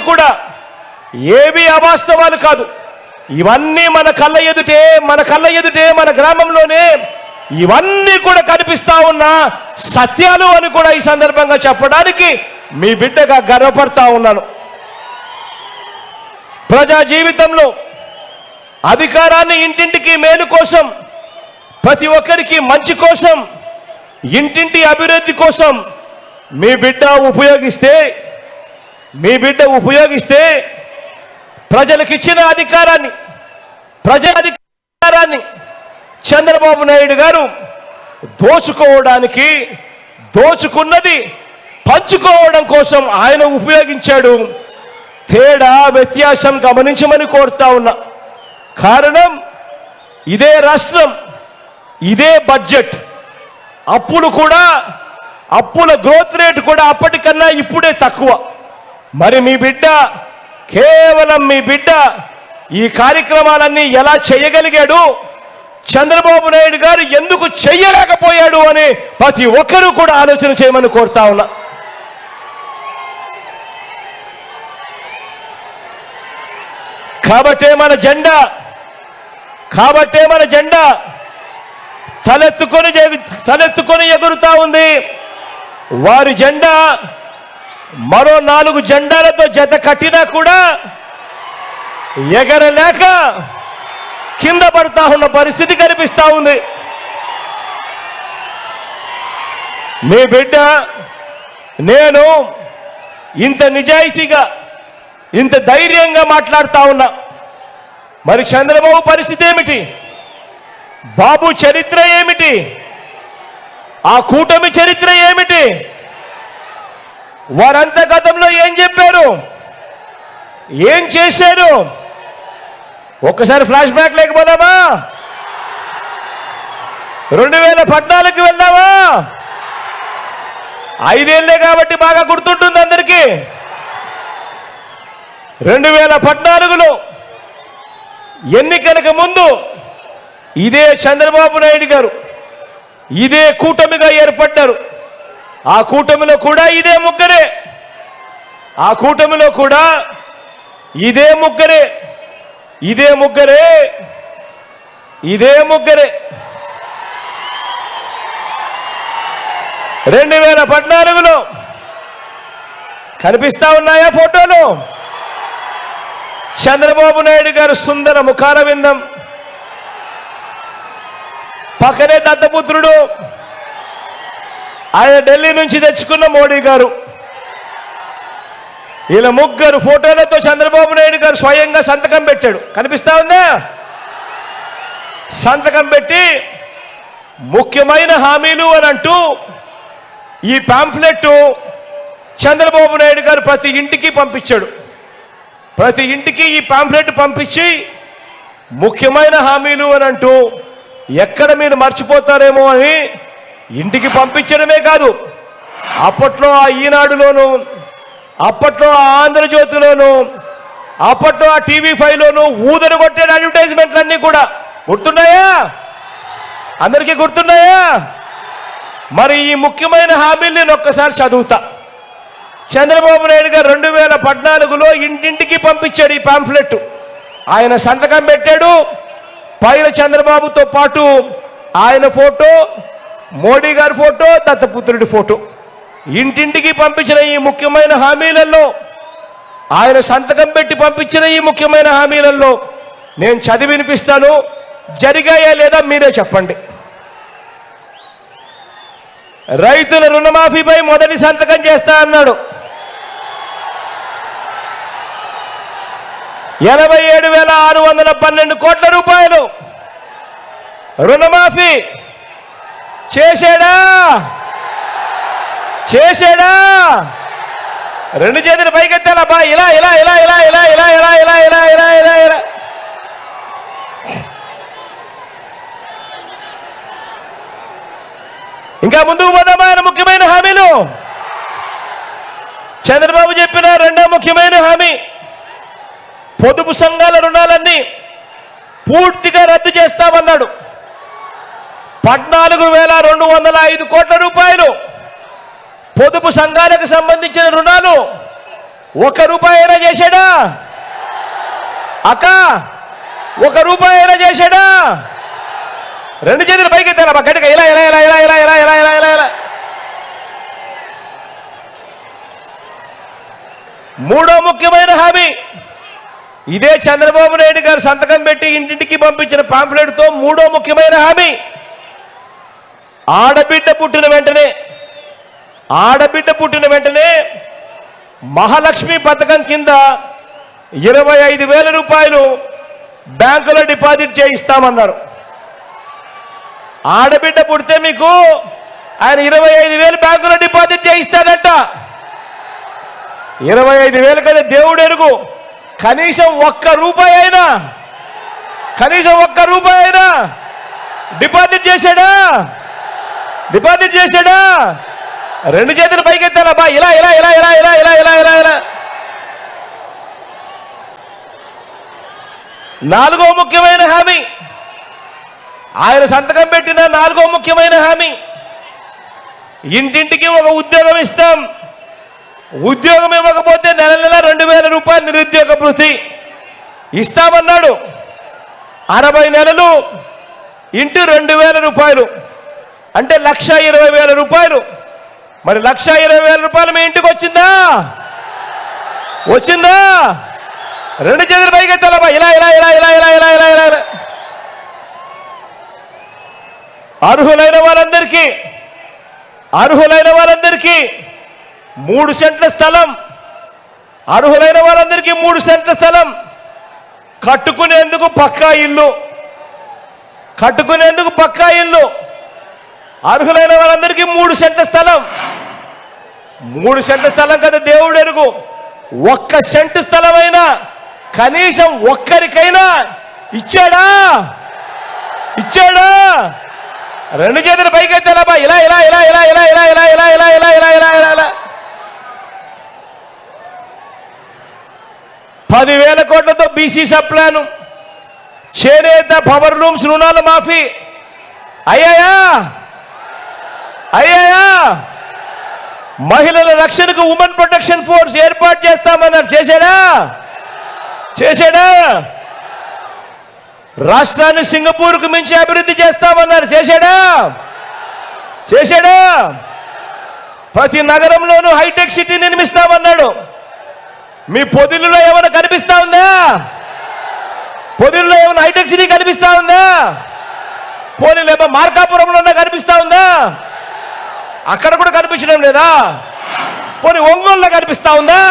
కూడా ఏవి అవాస్తవాలు కాదు. ఇవన్నీ మన కళ్ళ ఎదుటే మన గ్రామంలోనే ఇవన్నీ కూడా కనిపిస్తా ఉన్న సత్యాలు అని కూడా ఈ సందర్భంగా చెప్పడానికి మీ బిడ్డగా గర్వపడతా ఉన్నాను. ప్రజా జీవితంలో అధికారాన్ని ఇంటింటికి మేలు కోసం, ప్రతి ఒక్కరికి మంచి కోసం, ఇంటింటి అభివృద్ధి కోసం మీ బిడ్డ ఉపయోగిస్తే ప్రజలకిచ్చిన అధికారాన్ని, ప్రజాధికారాన్ని చంద్రబాబు నాయుడు గారు దోచుకున్నది పంచుకోవడం కోసం ఆయన ఉపయోగించాడు. తేడా వ్యత్యాసం గమనించమని కోరుతా ఉన్నా. కారణం ఇదే రాష్ట్రం, ఇదే బడ్జెట్. అప్పుల గ్రోత్ రేట్ కూడా అప్పటికన్నా ఇప్పుడే తక్కువ. మరి కేవలం మీ బిడ్డ ఈ కార్యక్రమాలన్నీ ఎలా చేయగలిగాడు, చంద్రబాబు నాయుడు గారు ఎందుకు చెయ్యలేకపోయాడు అని ప్రతి ఒక్కరూ కూడా ఆలోచన చేయమని కోరుతా ఉన్నా. కాబట్టే మన జెండా తలెత్తుకొని ఎగురుతా ఉంది. వారి జెండా మరో 4 జెండాలతో జత కట్టినా కూడా ఎగరలేక కింద పడతా ఉన్న పరిస్థితి కనిపిస్తా ఉంది. మీ బిడ్డ నేను ఇంత నిజాయితీగా, ఇంత ధైర్యంగా మాట్లాడుతా ఉన్నా. మరి చంద్రబాబు పరిస్థితి ఏమిటి? బాబు చరిత్ర ఏమిటి? ఆ కూటమి చరిత్ర ఏమిటి? వారంతా గతంలో ఏం చెప్పారు, ఏం చేశారు? ఒక్కసారి ఫ్లాష్ బ్యాక్ లేకపోదామా? 2014కి వెళ్దామా? 5 ఏళ్లే కాబట్టి బాగా గుర్తుంటుంది అందరికీ. 2014లో ఎన్నికలకు ముందు ఇదే చంద్రబాబు నాయుడు గారు ఇదే కూటమిగా ఏర్పడ్డారు. ఆ కూటమిలో కూడా ఇదే ముగ్గురే. ఇదే ముగ్గురే 2014లో కనిపిస్తా ఉన్నాయా ఫోటోలు? చంద్రబాబు నాయుడు గారు సుందర ముఖార విందం, పక్కనే దత్తపుత్రుడు, ఆయన ఢిల్లీ నుంచి తెచ్చుకున్న మోడీ గారు. ఇలా ముగ్గురు ఫోటోలతో చంద్రబాబు నాయుడు గారు స్వయంగా సంతకం పెట్టాడు. కనిపిస్తా ఉందా? సంతకం పెట్టి ముఖ్యమైన హామీలు అని అంటూ ఈ పాంఫ్లెట్ చంద్రబాబు నాయుడు గారు ప్రతి ఇంటికి పంపించాడు. ప్రతి ఇంటికి ఈ పాంఫ్లెట్ పంపించి ముఖ్యమైన హామీలు అని అంటూ ఎక్కడ మీరు మర్చిపోతారేమో అని ఇంటికి పంపించడమే కాదు, అప్పట్లో ఆ ఈనాడులోను, అప్పట్లో ఆ ఆంధ్రజ్యోతిలోను, అప్పట్లో ఆ TV5లోను ఊదరు కొట్టే అడ్వర్టైజ్మెంట్లన్నీ కూడా గుర్తున్నాయా? అందరికీ గుర్తున్నాయా? మరి ఈ ముఖ్యమైన హామీలు నేను ఒక్కసారి చదువుతా. చంద్రబాబు నాయుడు గారు 2014లో ఇంటింటికి పంపించాడు ఈ పాంఫ్లెట్. ఆయన సంతకం పెట్టాడు. పైన చంద్రబాబుతో పాటు ఆయన ఫోటో, మోడీ గారి ఫోటో, దత్తపుత్రుడి ఫోటో. ఇంటింటికి పంపించిన ఈ ముఖ్యమైన హామీలలో, ఆయన సంతకం పెట్టి పంపించిన ఈ ముఖ్యమైన హామీలలో నేను చదివి వినిపిస్తాను. జరిగాయా లేదా మీరే చెప్పండి. రైతుల రుణమాఫీపై మొదటి సంతకం చేస్తా అన్నాడు. 87,612 కోట్ల రూపాయలు రుణమాఫీ చేశాడా? రెండు చేతులు పైకెత్తాలబ్బా. ఇలా ఇంకా ముందుకు పోదామా? ఆయన ముఖ్యమైన హామీలు. చంద్రబాబు చెప్పిన రెండో ముఖ్యమైన హామీ, పొదుపు సంఘాల రుణాలన్నీ పూర్తిగా రద్దు చేస్తామన్నాడు. 14,205 కోట్ల రూపాయలు పొదుపు సంఘాలకు సంబంధించిన రుణాలు 1 రూపాయి అయినా చేశాడా? అక్క 1 రూపాయి అయినా చేశాడా? రెండు చేతులు పైకి ఎత్తారా గట్టిగా. ఇలా మూడో ముఖ్యమైన హామీ, ఇదే చంద్రబాబు నాయుడు గారు సంతకం పెట్టి ఇంటింటికి పంపించిన పాంఫ్లెట్తో మూడో ముఖ్యమైన హామీ, ఆడబిడ్డ పుట్టిన వెంటనే మహాలక్ష్మి పథకం కింద 25,000 రూపాయలు బ్యాంకులో డిపాజిట్ చేయిస్తామన్నారు. ఆడబిడ్డ పుడితే మీకు ఆయన 25,000 బ్యాంకులో డిపాజిట్ చేయిస్తాడట. 25,000 కదా దేవుడు ఎరుగు. కనీసం ఒక్క రూపాయి అయినా డిపాజిట్ చేశాడా? రెండు చేతులు పైకెత్తాలా బా, ఇలా ఇలా ఇలా ఇలా ఇలా ఇలా ఇలా ఇలా ఇలా. నాలుగో ముఖ్యమైన హామీ, ఆయన సంతకం పెట్టిన నాలుగో ముఖ్యమైన హామీ, ఇంటింటికి ఒక ఉద్యోగం ఇస్తాం. ఉద్యోగం ఇవ్వకపోతే నెల 2,000 రూపాయలు నిరుద్యోగ భృతి ఇస్తామన్నాడు. 60 నెలలు ఇంటూ 2,000 రూపాయలు అంటే 1,20,000 రూపాయలు. మరి 1,20,000 రూపాయలు మీ ఇంటికి వచ్చిందా? రెండు చేతులు పైకి ఎత్తాలబ్బా, ఇలా ఇలా ఇలా ఇలా ఇలా ఇలా ఇలా ఇలా ఇలా. అర్హులైన వాళ్ళందరికీ 3 సెంట్ల స్థలం, అర్హులైన వాళ్ళందరికీ 3 సెంట్ల స్థలం, కట్టుకునేందుకు పక్కా ఇల్లు, అర్హులైన వాళ్ళందరికీ 3 సెంట్ల స్థలం. 3 సెంట్ల స్థలం కదా దేవుడు ఎరుగు. 1 సెంటు స్థలమైనా కనీసం ఒక్కరికైనా ఇచ్చాడా? రెండు చేతులు పైకెత్తాలబ్బా, ఇలా ఇలా ఇలా ఇలా ఇలా ఇలా ఇలా ఇలా ఇలా ఇలా ఇలా ఇలా ఇలా ఇలా. 10,000 కోట్లతో బీసీ సప్లాను, చేనేత పవర్ లూమ్స్ రుణాల మాఫీ అయ్యాయా? మహిళల రక్షణకు ఉమెన్ ప్రొటెక్షన్ ఫోర్స్ ఏర్పాటు చేస్తామన్నారు, చేశాడా? రాష్ట్రాన్ని సింగపూర్కు మించి అభివృద్ధి చేస్తామన్నారు, చేశాడా? ప్రతి నగరంలోనూ హైటెక్ సిటీ నిర్మిస్తామన్నాడు. మీ పొదిల్లో ఏమైనా కనిపిస్తా ఉందా? హైటెక్ సిటీ కనిపిస్తా ఉందా? పోనీ లేబా మార్కాపురంలో కనిపిస్తా ఉందా? అక్కడ కూడా కనిపించడం లేదా? పోనీ ఒంగోలులో కనిపిస్తా ఉందా?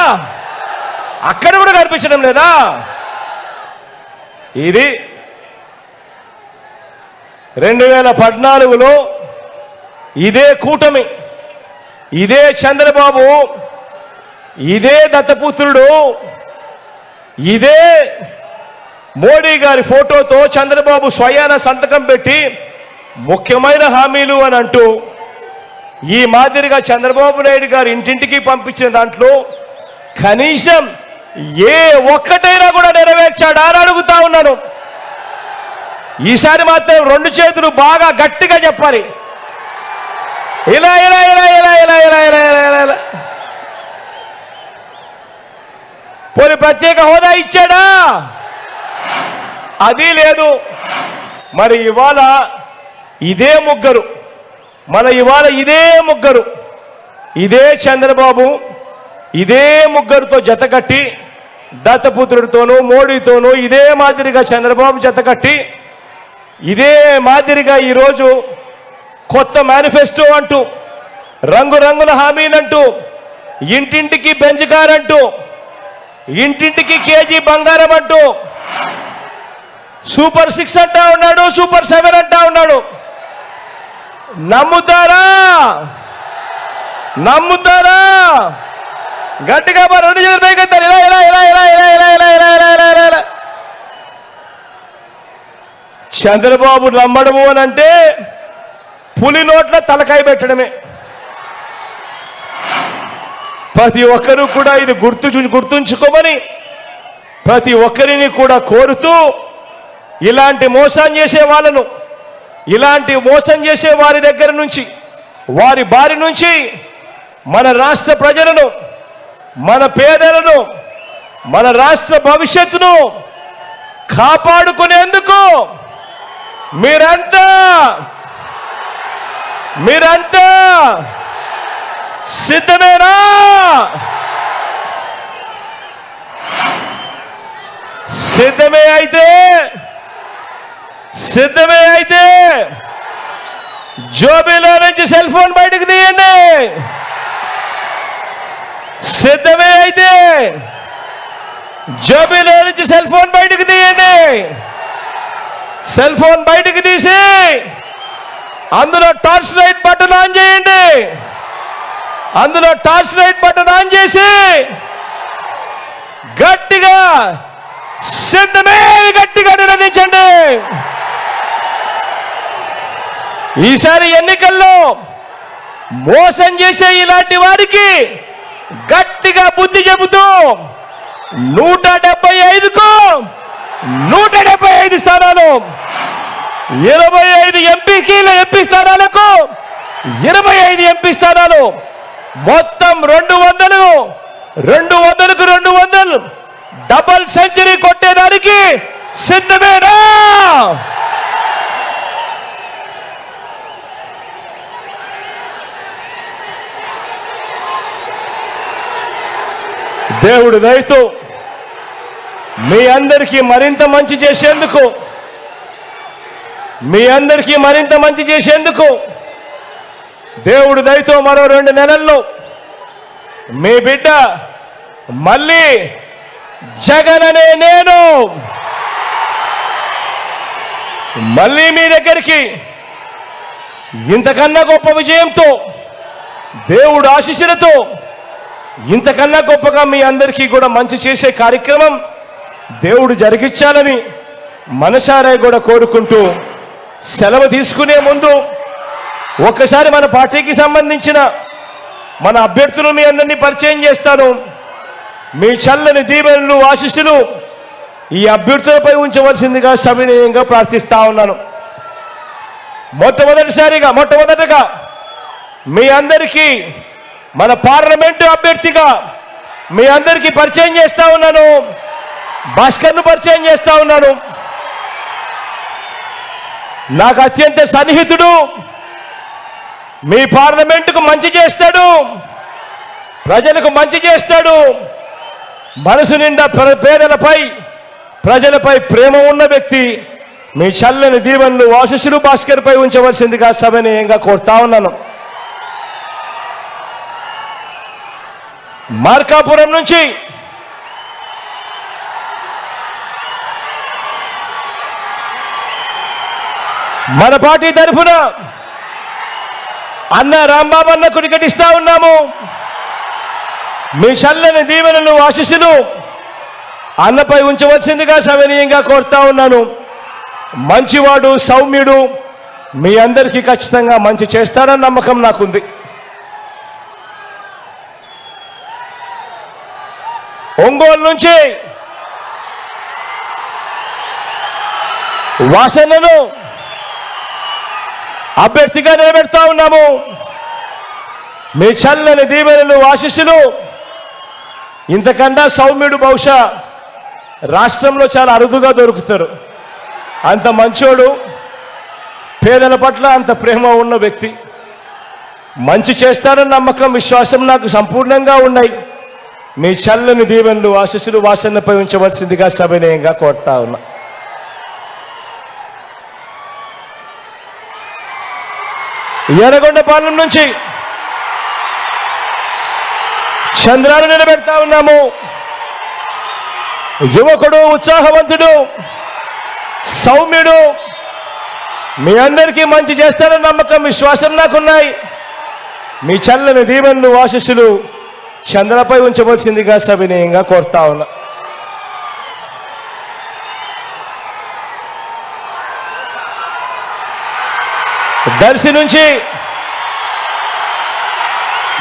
అక్కడ కూడా కనిపించడం లేదా? ఇది 2014లో ఇదే కూటమి, ఇదే చంద్రబాబు, ఇదే దత్తపుత్రుడు, ఇదే మోడీ గారి ఫోటోతో చంద్రబాబు స్వయాన సంతకం పెట్టి ముఖ్యమైన హామీలు అని అంటూ ఈ మాదిరిగా చంద్రబాబు నాయుడు గారు ఇంటింటికి పంపించిన దాంట్లో కనీసం ఏ ఒక్కటైనా కూడా నెరవేర్చాడా అని అడుగుతా ఉన్నాను. ఈసారి మాత్రం 2 చేతులు బాగా గట్టిగా చెప్పాలి, ఇలా ఇలా ఇలా ఇలా ఇలా ఇలా ఇలా ఇలా ఇలా. పోనీ ప్రత్యేక హోదా ఇచ్చాడా? అది లేదు. మరి ఇవాళ ఇదే ముగ్గురు, ఇదే చంద్రబాబు, ఇదే ముగ్గురుతో జతకట్టి, దత్తపుత్రుడితోనూ మోడీతోనూ ఇదే మాదిరిగా చంద్రబాబు జతకట్టి, ఇదే మాదిరిగా ఈరోజు కొత్త మేనిఫెస్టో అంటూ, రంగురంగుల హామీలంటూ, ఇంటింటికి బెంచ్ కార్ అంటూ, ఇంటింటికి కేజీ బంగారం అంటూ, సూపర్ 6 అంటా ఉన్నాడు, సూపర్ 7 అంటా ఉన్నాడు. నమ్ముతారా? గట్టిగా 2 చేతులు పైకెత్తారు, ఇలా ఇలా ఇలా ఇలా ఇలా ఇలా ఇలా ఇలా ఇలా ఇలా ఇలా. చంద్రబాబు నమ్మడము అని అంటే పులి నోట్ల తలకాయ పెట్టడమే. ప్రతి ఒక్కరూ కూడా ఇది గుర్తుంచుకోమని ప్రతి ఒక్కరిని కూడా కోరుతూ, ఇలాంటి మోసం చేసే వారి దగ్గర నుంచి, వారి బారి నుంచి మన రాష్ట్ర ప్రజలను, మన పేదలను, మన రాష్ట్ర భవిష్యత్తును కాపాడుకునేందుకు మీరంతా సిద్ధమే అయితే జోబీలో నుంచి సెల్ ఫోన్ బయటకు తీయండి. సిద్ధమే అయితే జోబీలో నుంచి సెల్ ఫోన్ బయటకు తీయండి. సెల్ ఫోన్ బయటకు తీసి అందులో టార్చ్ లైట్ బటన్ ఆన్ చేయండి. అందులో టార్చ్ లైట్ బటన్ ఆన్ చేసి గట్టిగా సిద్ధమే గట్టిగా నిలదించండి. ఈసారి ఎన్నికల్లో మోసం చేసే ఇలాంటి వారికి గట్టిగా బుద్ధి చెబుతూ 175కు 175 స్థానాలు, 25 ఎంపీ స్థానాలకు 25 ఎంపీ స్థానాలు, మొత్తం 200కు 200 డబల్ సెంచరీ కొట్టేదానికి సిద్ధమేనా? దేవుడు దయతో మీ అందరికీ మరింత మంచి చేసేందుకు దేవుడు దయతో మరో 2 నెలల్లో మీ బిడ్డ మళ్ళీ జగన్ అనే నేను మళ్ళీ మీ దగ్గరికి ఇంతకన్నా గొప్ప విజయంతో, దేవుడు ఆశీస్సులతో ఇంతకన్నా గొప్పగా మీ అందరికీ కూడా మంచి చేసే కార్యక్రమం దేవుడు జరిగించాలని మనసారా కూడా కోరుకుంటూ సెలవు తీసుకునే ముందు ఒక్కసారి మన పార్టీకి సంబంధించిన మన అభ్యర్థులు మీ అందరినీ పరిచయం చేస్తాను. మీ చల్లని దీవెనలు ఆశీస్సులు ఈ అభ్యర్థులపై ఉంచవలసిందిగా సవినయంగా ప్రార్థిస్తా ఉన్నాను. మొట్టమొదటగా మీ అందరికీ మన పార్లమెంటు అభ్యర్థిగా మీ అందరికీ పరిచయం చేస్తా ఉన్నాను. భాస్కర్ను పరిచయం చేస్తా ఉన్నాను. నాకు అత్యంత సన్నిహితుడు, మీ పార్లమెంటుకు మంచి చేస్తాడు, ప్రజలకు మంచి చేస్తాడు, మనసు నిండా ప్రజలపై ప్రేమ ఉన్న వ్యక్తి. మీ చల్లని దీవెనలు ఆశీస్సులు భాస్కర్పై ఉంచవలసిందిగా సవినయంగా కోరుతా ఉన్నాను. మార్కాపురం నుంచి మన పార్టీ తరఫున అన్న రాంబాబు అన్నకు టికెట్ ఇస్తా ఉన్నాము. మీ చల్లని దీవెనలు ఆశీస్సులు అన్నపై ఉంచవలసిందిగా సవినయంగా కోరుతా ఉన్నాను. మంచివాడు, సౌమ్యుడు, మీ అందరికీ ఖచ్చితంగా మంచి చేస్తాడన్న నమ్మకం నాకుంది. ఒంగోలు నుంచి వాసనను అభ్యర్థిగా నిలబెడతా ఉన్నాము. మీ చల్లని దీవెనలు ఆశీస్సులు ఇంతకన్నా సౌమ్యుడు బహుశా రాష్ట్రంలో చాలా అరుదుగా దొరుకుతారు. అంత మంచోడు, పేదల పట్ల అంత ప్రేమ ఉన్న వ్యక్తి, మంచి చేస్తాడన్న నమ్మకం, విశ్వాసం నాకు సంపూర్ణంగా ఉన్నాయి. మీ చల్లని దీవెనలు ఆశీస్సులు వాసనపై ఉంచవలసిందిగా సవినయంగా కోరుతా ఉన్నా. ఎర్రగొండపాలెం నుంచి చంద్రాన్ని నిలబెడతా ఉన్నాము. యువకుడు, ఉత్సాహవంతుడు, సౌమ్యుడు, మీ అందరికీ మంచి చేస్తారన్న నమ్మకం, విశ్వాసం నాకున్నాయి. మీ చల్లని దీవెనలు ఆశీస్సులు చంద్రపై ఉంచవలసిందిగా సవినయంగా కోరుతా ఉన్నా. దర్శి నుంచి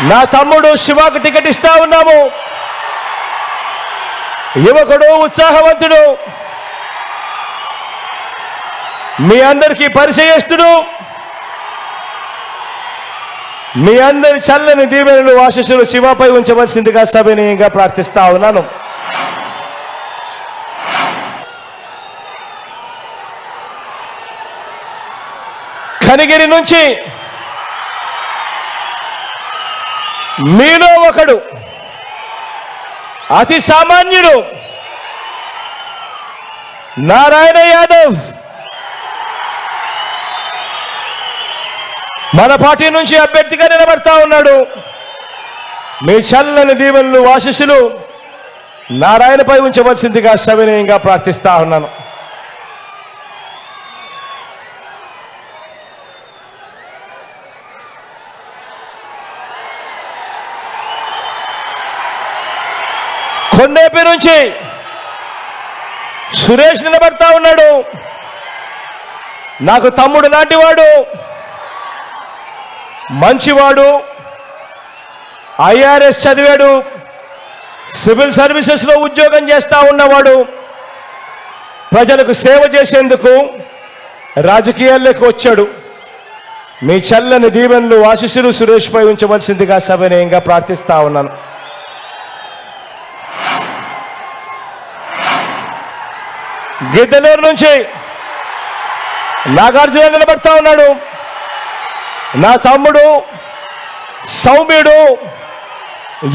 నా తమ్ముడు శివాకు టికెట్ ఇస్తా ఉన్నాము. యువకుడు, ఉత్సాహవంతుడు, మీ అందరికీ పరిచయస్తుడు, మీ అందరి చల్లని దీవెనలు ఆశీస్సులు శివపై ఉంచవలసిందిగా సవినయంగా ప్రార్థిస్తా ఉన్నాను. కనిగిరి నుంచి మీలో ఒకడు, అతి సామాన్యుడు, నారాయణ యాదవ్ మన పార్టీ నుంచి అభ్యర్థిగా నిలబడతా ఉన్నాడు. మీ చల్లని దీవెనలు ఆశీస్సులు నారాయణపై ఉంచవలసిందిగా సవినయంగా ప్రార్థిస్తా ఉన్నాను. కొండేపి నుంచి సురేష్ నిలబడతా ఉన్నాడు. నాకు తమ్ముడు లాంటివాడు, మంచివాడు, ఐఆర్ఎస్ చదివాడు, సివిల్ సర్వీసెస్లో ఉద్యోగం చేస్తూ ఉన్నవాడు, ప్రజలకు సేవ చేసేందుకు రాజకీయాల్లోకి వచ్చాడు. మీ చల్లని దీవెనలు ఆశీస్సులు సురేష్పై ఉంచవలసిందిగా సవినయంగా ప్రార్థిస్తా ఉన్నాను. గిద్దలూరు నుంచి నాగార్జున నిలబడతా ఉన్నాడు. నా తమ్ముడు, సౌమ్యుడు,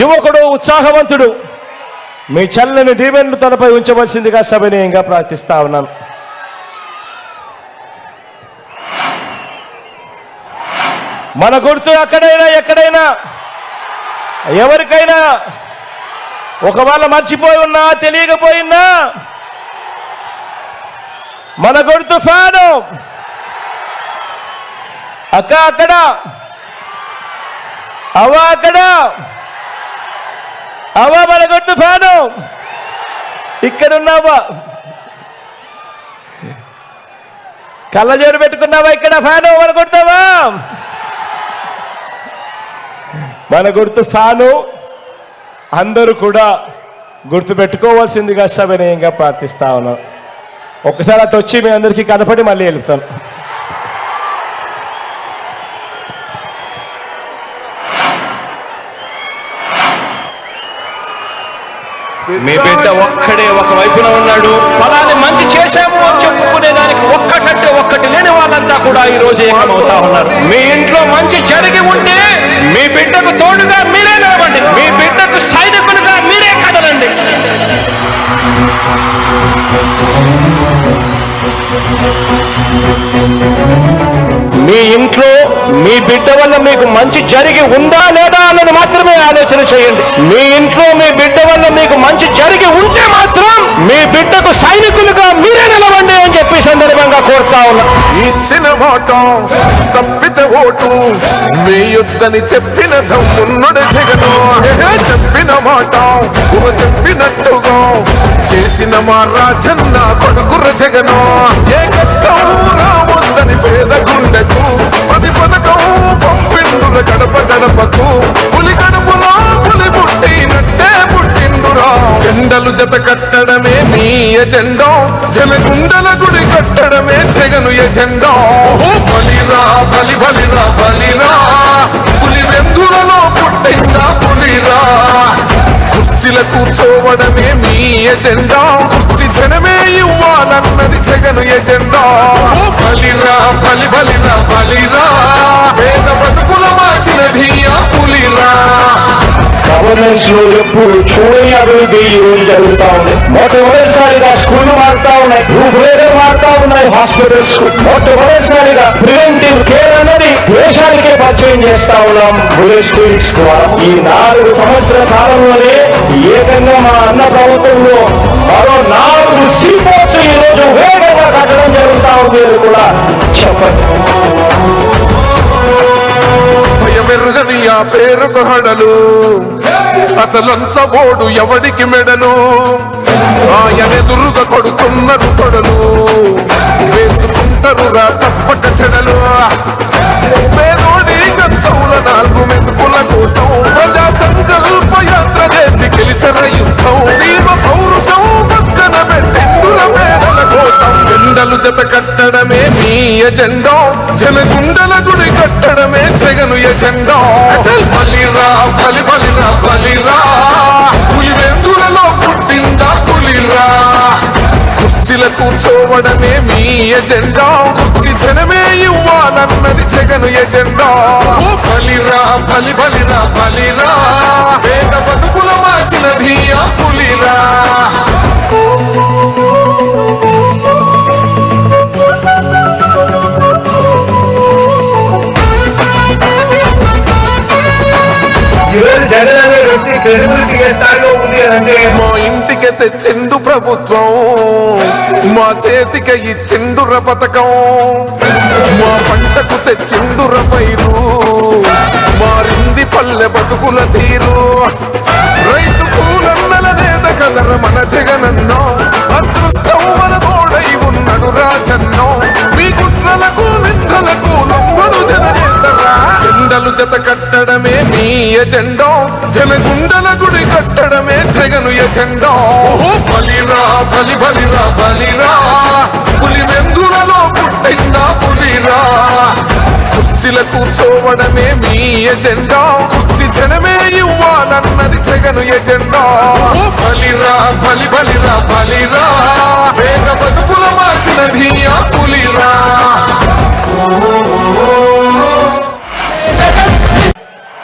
యువకుడు, ఉత్సాహవంతుడు. మీ చల్లని దీవెనలు తనపై ఉంచవలసిందిగా సవినయంగా ప్రార్థిస్తా ఉన్నాను. మన గుర్తు అక్కడైనా ఎక్కడైనా ఎవరికైనా ఒకవేళ మర్చిపోయి ఉన్నా తెలియకపోయినా మన గుర్తు ఫ్యాను. అక్క అక్కడ, అవ్వ అక్కడ, అవ్వ మన గుర్తు ఫ్యాను. ఇక్కడున్నావా? కళ్ళజోడు పెట్టుకున్నావా? ఇక్కడ ఫ్యాను మన గుర్తావా? మన గుర్తు ఫ్యాను. అందరూ కూడా గుర్తు పెట్టుకోవాల్సిందిగా సవినయంగా ప్రార్థిస్తా ఉన్నాం. ఒక్కసారి అటు వచ్చి మీ అందరికీ కనపడి మళ్ళీ వెళ్తాను. మీ బిడ్డ ఒక్కడే ఒక వైపున ఉన్నాడు. ఫలాన్ని మంచి చేశాము అని చెప్పుకునే దానికి ఒక్కటంటే ఒక్కటి లేని వాళ్ళంతా కూడా ఈ రోజు ఏకమవుతా ఉన్నారు. మీ ఇంట్లో మంచి జరిగి ఉంటే మీ బిడ్డకు తోడుగా మీరే నిలబండి. మీ బిడ్డకు సైనికులుగా మీరే కదలండి. మీ ఇంట్లో మీ బిడ్డ వల్ల మీకు మంచి జరిగి ఉందా లేదా అన్నది మాత్రమే ఆలోచన చేయండి. మీ ఇంట్లో మీ బిడ్డ వల్ల మీకు మంచి జరిగి ఉంటే మాత్రం మీ బిడ్డకు సైనికులుగా మీరే నిలవండి అని చెప్పి సందర్భంగా కోరుతా ఉన్నా. ఇచ్చిన మాట తప్పితే ఓటు వేయొద్దని చెప్పిన దమ్మున్నడు జగను. చెప్పిన మాట చెప్పినట్టుగా చేసిన మా రాజన్న కొడుకుర జగను. ఏ కష్టం రావద్దని పేద గుండెకు ప్రతి పథకం పంపిండుల గడప గడపకు. పులి గడపలో పులి పుట్టినట్టే పుట్టిండురా. జెండలు జత కట్టడమే మీ ఎజెండా, జనగుండల గుడి కట్టడమే జగను ఎజెండా. బలిరా బలి బలిరా బలిరా, పులి వెందులలో పుట్టిందా పులిరా. కుర్చీల కూర్చోవడమే మీ ఎజెండా, కుర్చీ జనమే ఇవ్వాలన్నది జగను ఎజెండా. బలిరా బలి బలిరా బలిరా, పేద బతుకుల మార్చినది ఆ పులిరా. గవర్నెన్స్ లో ఎప్పుడు చూడని అభివృద్ధి ఈ రోజు జరుగుతా ఉంది. మొట్టమొదటిసారిగా స్కూళ్లు మారుతా ఉన్నాయి, రూపురేఖలు మారుతా ఉన్నాయి. హాస్పిటల్స్ మొట్టమొదటిసారిగా ప్రివెంటివ్ కేర్ అన్నది దేశానికే పరిచయం చేస్తా ఉన్నాం బుల్లెట్ క్లినిక్స్ ద్వారా. ఈ 4 సంవత్సరాల కాలంలోనే ఏకంగా మా అన్న ప్రభుత్వంలో మరో 4 సీపోర్ట్లు ఈ రోజు వేగంగా కట్టడం జరుగుతా ఉంది అని కూడా చెప్పండి. భయమెరుగని ఆ పేరుకు హడలు, అసలంచబోడు ఎవడికి మెడలు. ఆయనెదురుగా కొడుతున్నారు కొడలు, వేసుకుంటారు రా తప్పక చెడలు. పేదోడి గంచౌల 4 మెతుకుల కోసం ప్రజా సంకల్ప యాత్ర చేసి గెలిసిన యుద్ధం. సీమ పౌరుషం పక్కన పెట్టిండుల పేదల కోసం. జెండలు జత కట్టడమే మీ ఎజెండా, జనగుండల గుడి కట్టడమే జగను ఎజెండా. బలిరా బలి బలిరా బలిరా, పులి వెందులలో పుట్టిందా పులిరా. కుర్చీల కూర్చోవడమే మీ ఎజెండా, కుర్చీ జనమే ఇవ్వాలన్నది జగను ఎజెండా. బలిరా బలి బలిరా బలిరా, పేద బతుకుల మార్చినది ఆ పులిరా. తెచ్చిండు ప్రభుత్వం మా చేతికి ఇచ్చిండుర పథకం మా పంటకు తెచ్చిండుర పైరు మారింది పల్లె బతుకుల తీరు రైతు కూలన్నల నేత కదర మన జగనన్నో అదృష్టం మన తోడై ఉన్నడు రాజన్నో మీ కుట్రలకు నిందలకు లొంగడు జననేతరా జెండలు జత కట్టడమే మీ ఎజెండో జనగుండల గుడి కట్టడమే జగను ఎజెండో బలిరా బలి బలిరా బలిరా పులి వెందులలో పుట్టిందా పులిరా కుర్చీల కూర్చోవడమే మీ ఎజెండా కుర్చీ జనమే ఇవ్వాలన్నది జగను ఎజెండా బలిరా బలి బలిరా బలిరా వేగ బతుకుల మార్చినది ఆ పులిరా